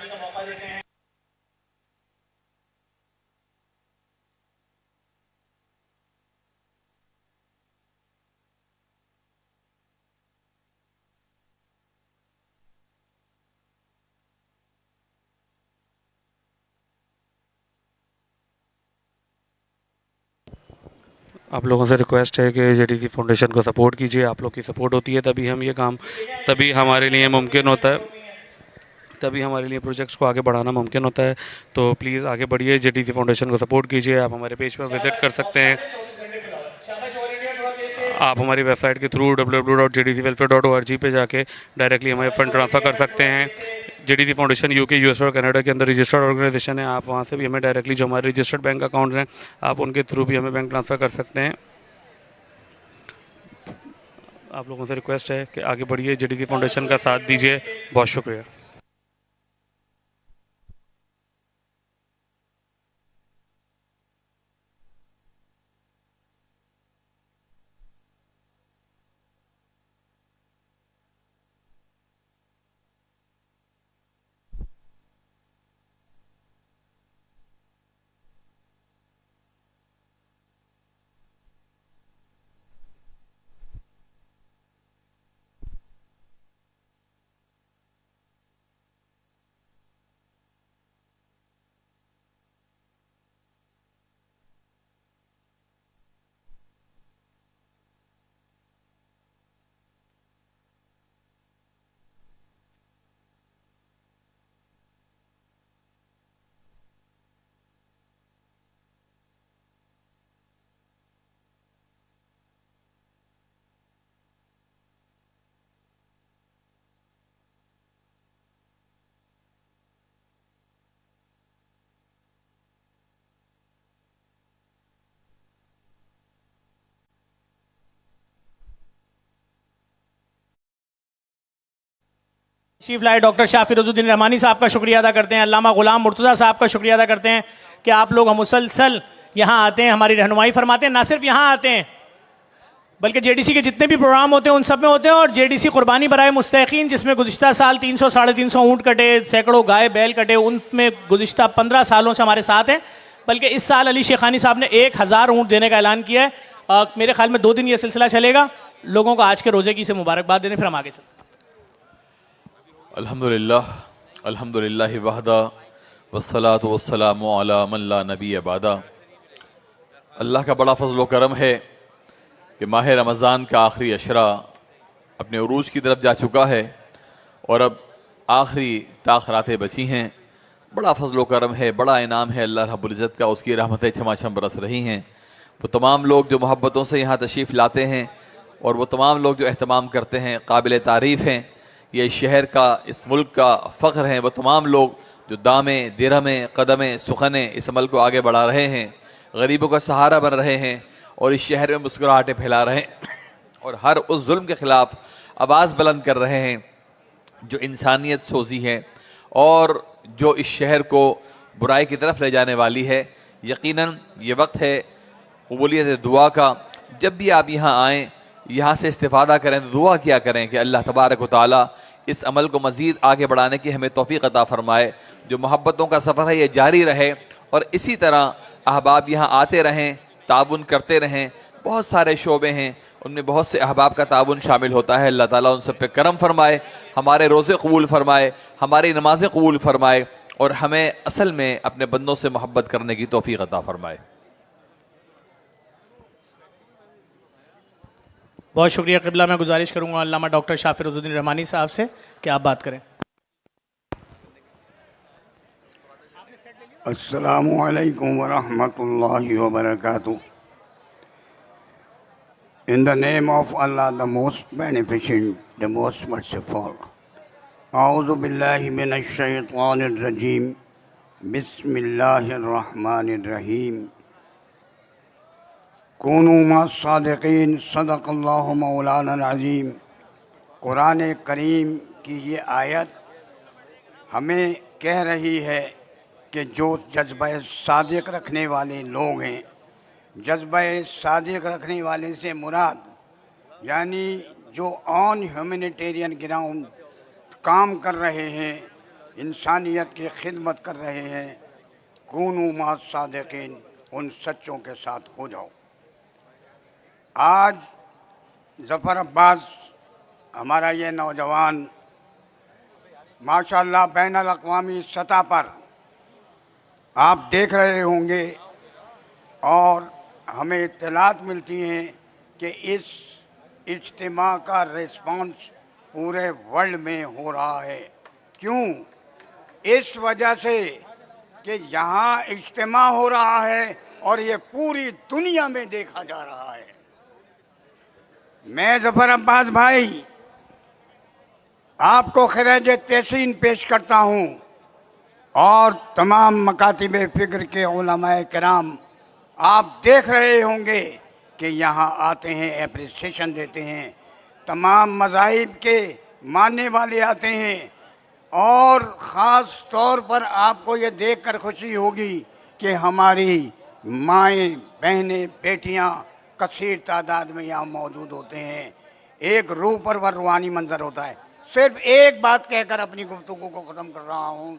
आप लोगों से रिक्वेस्ट है कि जेडीसी फाउंडेशन को सपोर्ट कीजिए। आप लोग की सपोर्ट होती है तभी हम ये काम, तभी हमारे लिए मुमकिन होता है, तभी हमारे लिए प्रोजेक्ट्स को आगे बढ़ाना मुमकिन होता है। तो प्लीज़ आगे बढ़िए, जेडीसी फाउंडेशन को सपोर्ट कीजिए। आप हमारे पेज पर विज़िट कर सकते हैं, आप हमारी वेबसाइट के थ्रू www.jdcwelfare.org पे जाके डायरेक्टली हमें फ़ंड ट्रांसफ़र कर सकते हैं। जेडीसी फाउंडेशन यूके, यूएस और कनाडा के अंदर रजिस्टर्ड ऑर्गेनाइजेशन है। आप वहाँ से भी हमें डायरेक्टली, जो हमारे रजिस्टर्ड बैंक अकाउंट्स हैं, आप उनके थ्रू भी हमें बैंक ट्रांसफ़र कर सकते हैं। आप लोगों से रिक्वेस्ट है कि आगे बढ़िए, जेडीसी फाउंडेशन का साथ दीजिए। बहुत शुक्रिया। चीफ लाए डॉक्टर शाह फिरोजुद्दीन रहमानी साहब का शुक्रिया अदा करते हैं, अल्लामा गुलाम मुर्तज़ा साहब का शुक्रिया अदा करते हैं कि आप लोग मुसलसल यहाँ आते हैं, हमारी रहनुमाई फरमाते हैं। ना सिर्फ यहाँ आते हैं बल्कि जेडीसी के जितने भी प्रोग्राम होते हैं उन सब में होते हैं। और जेडीसी कुर्बानी बराए मुस्तहिकीन, जिसमें गुज़िश्ता साल 300 साढ़े 300 ऊँट कटे, सैकड़ों गाय बैल कटे, उनमें गुज़िश्ता 15 सालों से हमारे साथ हैं। बल्कि इस साल अली शेखानी साहब ने 1000 ऊँट देने का ऐलान किया है। मेरे ख्याल में 2 दिन ये सिलसिला चलेगा। लोगों को आज के रोज़े की से मुबारकबाद देने, फिर हम आगे चलते हैं। अल्हम्दुलिल्लाह अल्हम्दुलिल्लाहि वहदा वस्सलातु वस्सलामु अला मन ला नबी बादा। अल्लाह का बड़ा फजल व करम है कि माह रमज़ान का आखिरी अशरा अपने उरूज की तरफ जा चुका है और अब आखिरी ताख़रातें बची हैं। बड़ा फजल व करम है, बड़ा इनाम है अल्लाह रब्बुल इज़्ज़त का, उसकी रहमतें छमाछम बरस रही हैं। वो तमाम लोग जो मोहब्बतों से यहाँ तशरीफ़ लाते हैं और वो तमाम लोग जो अहतमाम करते हैं, काबिल तारीफ़ हैं। ये इस शहर का, इस मुल्क का फ़ख्र हैं। वो तमाम लोग जो दामे दिरहमे कदमे सुखने इस अमल को आगे बढ़ा रहे हैं, गरीबों का सहारा बन रहे हैं और इस शहर में मुस्कुराहटें फैला रहे हैं और हर उस जुल्म के ख़िलाफ़ आवाज़ बुलंद कर रहे हैं जो इंसानियत सोजी है और जो इस शहर को बुराई की तरफ ले जाने वाली है। यकीनन ये वक्त है कबूलियत दुआ का। जब भी आप यहाँ आएँ, यहाँ से इस्तिफ़ादा करें, तो दुआ किया करें कि अल्लाह तबारक व तआला इस अमल को मज़ीद आगे बढ़ाने की हमें तौफ़ीक़ अता फ़रमाए। जो मोहब्बतों का सफ़र है ये जारी रहे और इसी तरह अहबाब यहाँ आते रहें, ताउन करते रहें। बहुत सारे शोबे हैं, उनमें बहुत से अहबाब का ताउन शामिल होता है। अल्लाह ताला उन सब पे करम फरमाए, हमारे रोज़े कबूल फरमाए, हमारी नमाज़ें कबूल फरमाए और हमें असल में अपने बंदों से मोहब्बत करने की तौफ़ीक़ अता फ़रमाए। बहुत शुक्रिया क़िबला। मैं गुजारिश करूँगा अल्लामा डॉक्टर शाह फिरोजुद्दीन रहमानी साहब से कि आप बात करें। अस्सलामु अलैकुम व रहमतुल्लाहि व बरकातुहू। In the name of Allah, the most beneficent, the most merciful. A'udhu billahi minash shaitanir rajim. Bismillahir rahmanir rahim. कूनू मा सादिकीन, सदक़ल्लाहु मौलाना अज़ीम। कुरान करीम की ये आयत हमें कह रही है कि जो जज्बा सादिक रखने वाले लोग हैं, जज्बा सादिक रखने वाले से मुराद यानी जो ऑन ह्यूमैनिटेरियन ग्राउंड काम कर रहे हैं, इंसानियत की खिदमत कर रहे हैं, कूनू मा सादिकीन, उन सच्चों के साथ हो जाओ। आज ज़फ़र अब्बास हमारा ये नौजवान माशाअल्लाह बैनुल अक़वामी सतह पर आप देख रहे होंगे और हमें इत्तलात मिलती हैं कि इस इज्तिमा का रिस्पांस पूरे वर्ल्ड में हो रहा है। क्यों? इस वजह से कि यहाँ इज्तिमा हो रहा है और ये पूरी दुनिया में देखा जा रहा है। मैं ज़फ़र अब्बास भाई आपको खिराज तहसीन पेश करता हूँ और तमाम मकातिब फ़िक्र के उलमाए किराम आप देख रहे होंगे कि यहाँ आते हैं, एप्रिसिएशन देते हैं, तमाम मज़ाहिब के मानने वाले आते हैं और ख़ास तौर पर आपको ये देखकर खुशी होगी कि हमारी माएँ, बहनें, बेटियाँ कसीर तादाद में यहाँ मौजूद होते हैं। एक रूह पर वह रूहानी मंजर होता है। सिर्फ एक बात कहकर अपनी गुफ्तगू को ख़त्म कर रहा हूँ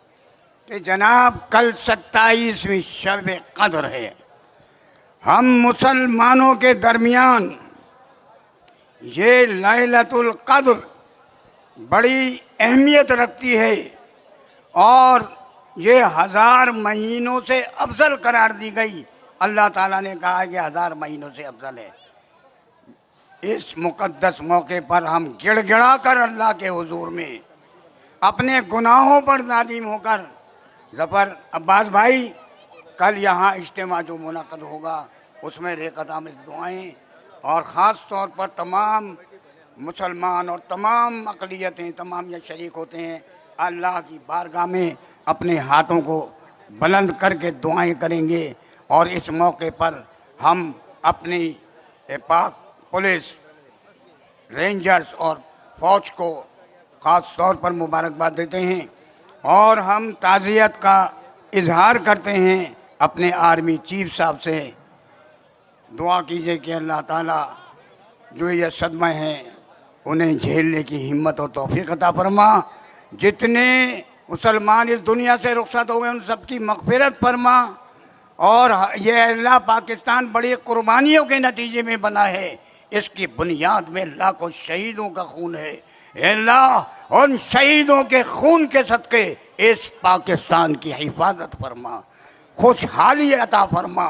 कि जनाब कल 27वीं शब कद्र है। हम मुसलमानों के दरमियान ये लैलतुल कद्र बड़ी अहमियत रखती है और ये 1000 महीनों से अफजल करार दी गई। अल्लाह ताला ने कहा है कि 1000 महीनों से अफजल है। इस मुक़द्दस मौके पर हम गिड़गिड़ा कर अल्लाह के हुजूर में अपने गुनाहों पर नादिम होकर, ज़फ़र अब्बास भाई कल यहाँ इज्तिमा जो मुनक़द होगा उसमें रेक़त आमिज़ दुआएँ और ख़ास तौर पर तमाम मुसलमान और तमाम अक़लियतें तमाम ये शरीक होते हैं, अल्लाह की बारगाह में अपने हाथों को बुलंद करके दुआएं करेंगे और इस मौके पर हम अपनी पाक पुलिस, रेंजर्स और फ़ौज को ख़ास तौर पर मुबारकबाद देते हैं और हम ताज़ियत का इजहार करते हैं अपने आर्मी चीफ साहब से। दुआ कीजिए कि अल्लाह ताला जो ये सदमा हैं उन्हें झेलने की हिम्मत और तौफीक अता फरमा। जितने मुसलमान इस दुनिया से रुखसत हो गए उन सबकी मग़फ़िरत फरमा और ये अल्लाह पाकिस्तान बड़ी कुर्बानियों के नतीजे में बना है। इसकी बुनियाद में लाखों शहीदों का खून है। अल्लाह उन शहीदों के खून के सदक़े इस पाकिस्तान की हिफाजत फरमा, खुशहाली अता फरमा,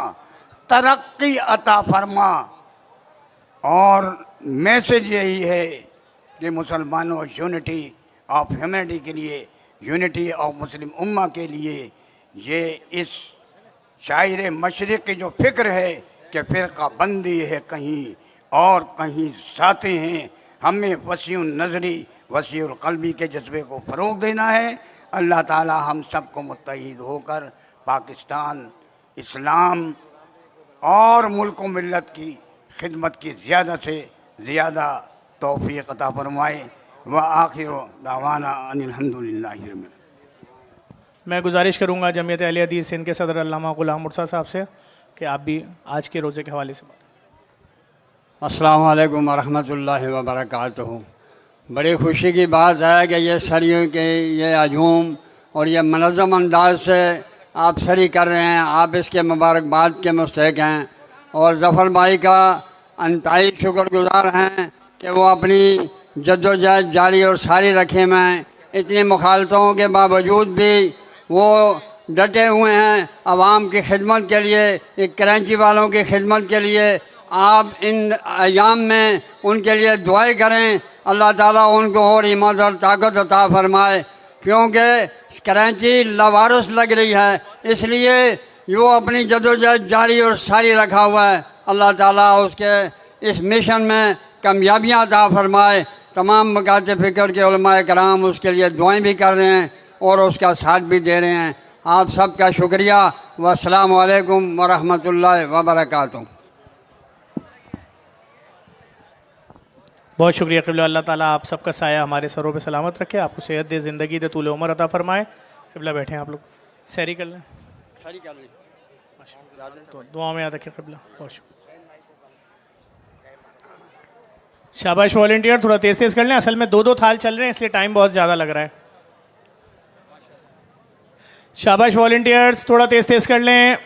तरक्की अता फरमा। और मैसेज यही है कि मुसलमानों यूनिटी ऑफ ह्यूमैनिटी के लिए, यूनिटी ऑफ मुस्लिम उम्मा के लिए ये इस शायर मशरिक़ की जो फ़िक्र है कि फ़िरका बंदी है कहीं और कहीं साथे हैं, हमें वसीउ नज़री वसीउ क़ल्बी के जज्बे को फ़रोग़ देना है। अल्लाह ताला हम सब को मुत्तहिद होकर पाकिस्तान, इस्लाम और मुल्क मिल्लत की खिदमत की ज़्यादा से ज़्यादा तौफ़ीक़ अता फ़रमाए। व आखिर दावाना अनिल हम्दुलिल्लाहि रब्बिल आलमीन। मैं गुजारिश करूँगा जमीयत अहले हदीस सिंध के सदर अल्लामा ग़ुलाम मुर्तज़ा साहब से कि आप भी आज के रोज़े के हवाले से बात। अस्सलामु अलैकुम वरहमतुल्लाहि वबरकातुहू। बड़ी खुशी की बात है कि ये सरियों के ये हजूम और ये मनज़्ज़म अंदाज से आप सरी कर रहे हैं, आप इसके मुबारकबाद के मुस्तहिक़ हैं और ज़फ़र भाई का अंतहाई शुक्रगुज़ार हैं कि वो अपनी जद्दोजहद जारी और सारी रखे में इतनी मुखालतों के बावजूद भी वो डटे हुए हैं आवाम की खिदमत के लिए, एक कराची वालों की खिदमत के लिए। आप इन अयाम में उनके लिए दुआएं करें, अल्लाह ताला उनको और हिम्मत और ताकत अता फरमाए, क्योंकि कराची लवारस लग रही है, इसलिए वो अपनी जद्दोजहद जारी और सारी रखा हुआ है। अल्लाह ताला उसके इस मिशन में कामयाबियाँ अता फरमाए। तमाम मकाते फ़िक्र के उलमाए कराम उसके लिए दुआएं भी कर रहे हैं और उसका साथ भी दे रहे हैं। आप सबका शुक्रिया। वस्सलामु अलैकुम वरहमतुल्लाहि वबरकातुहू। बहुत शुक्रिया क़िबला। अल्लाह ताला आप सबका साया हमारे सरों पे सलामत रखे, आपको सेहत दे, ज़िंदगी दे, तूल उम्र अता फरमाए। क़िबला बैठे हैं आप लोग, सैरी कर लें, तो दुआ में याद रखें क़िबला। बहुत शुक्रिया। शाबाश वॉलंटियर, थोड़ा तेज़ तेज़ कर लें, असल में 2-2 थाल चल रहे हैं इसलिए टाइम बहुत ज़्यादा लग रहा है। शाबाश वॉलंटियर्स, थोड़ा तेज़ तेज़ कर लें।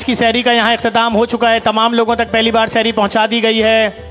की सहरी का यहाँ इख्तिताम हो चुका है। तमाम लोगों तक पहली बार सहरी पहुँचा दी गई है।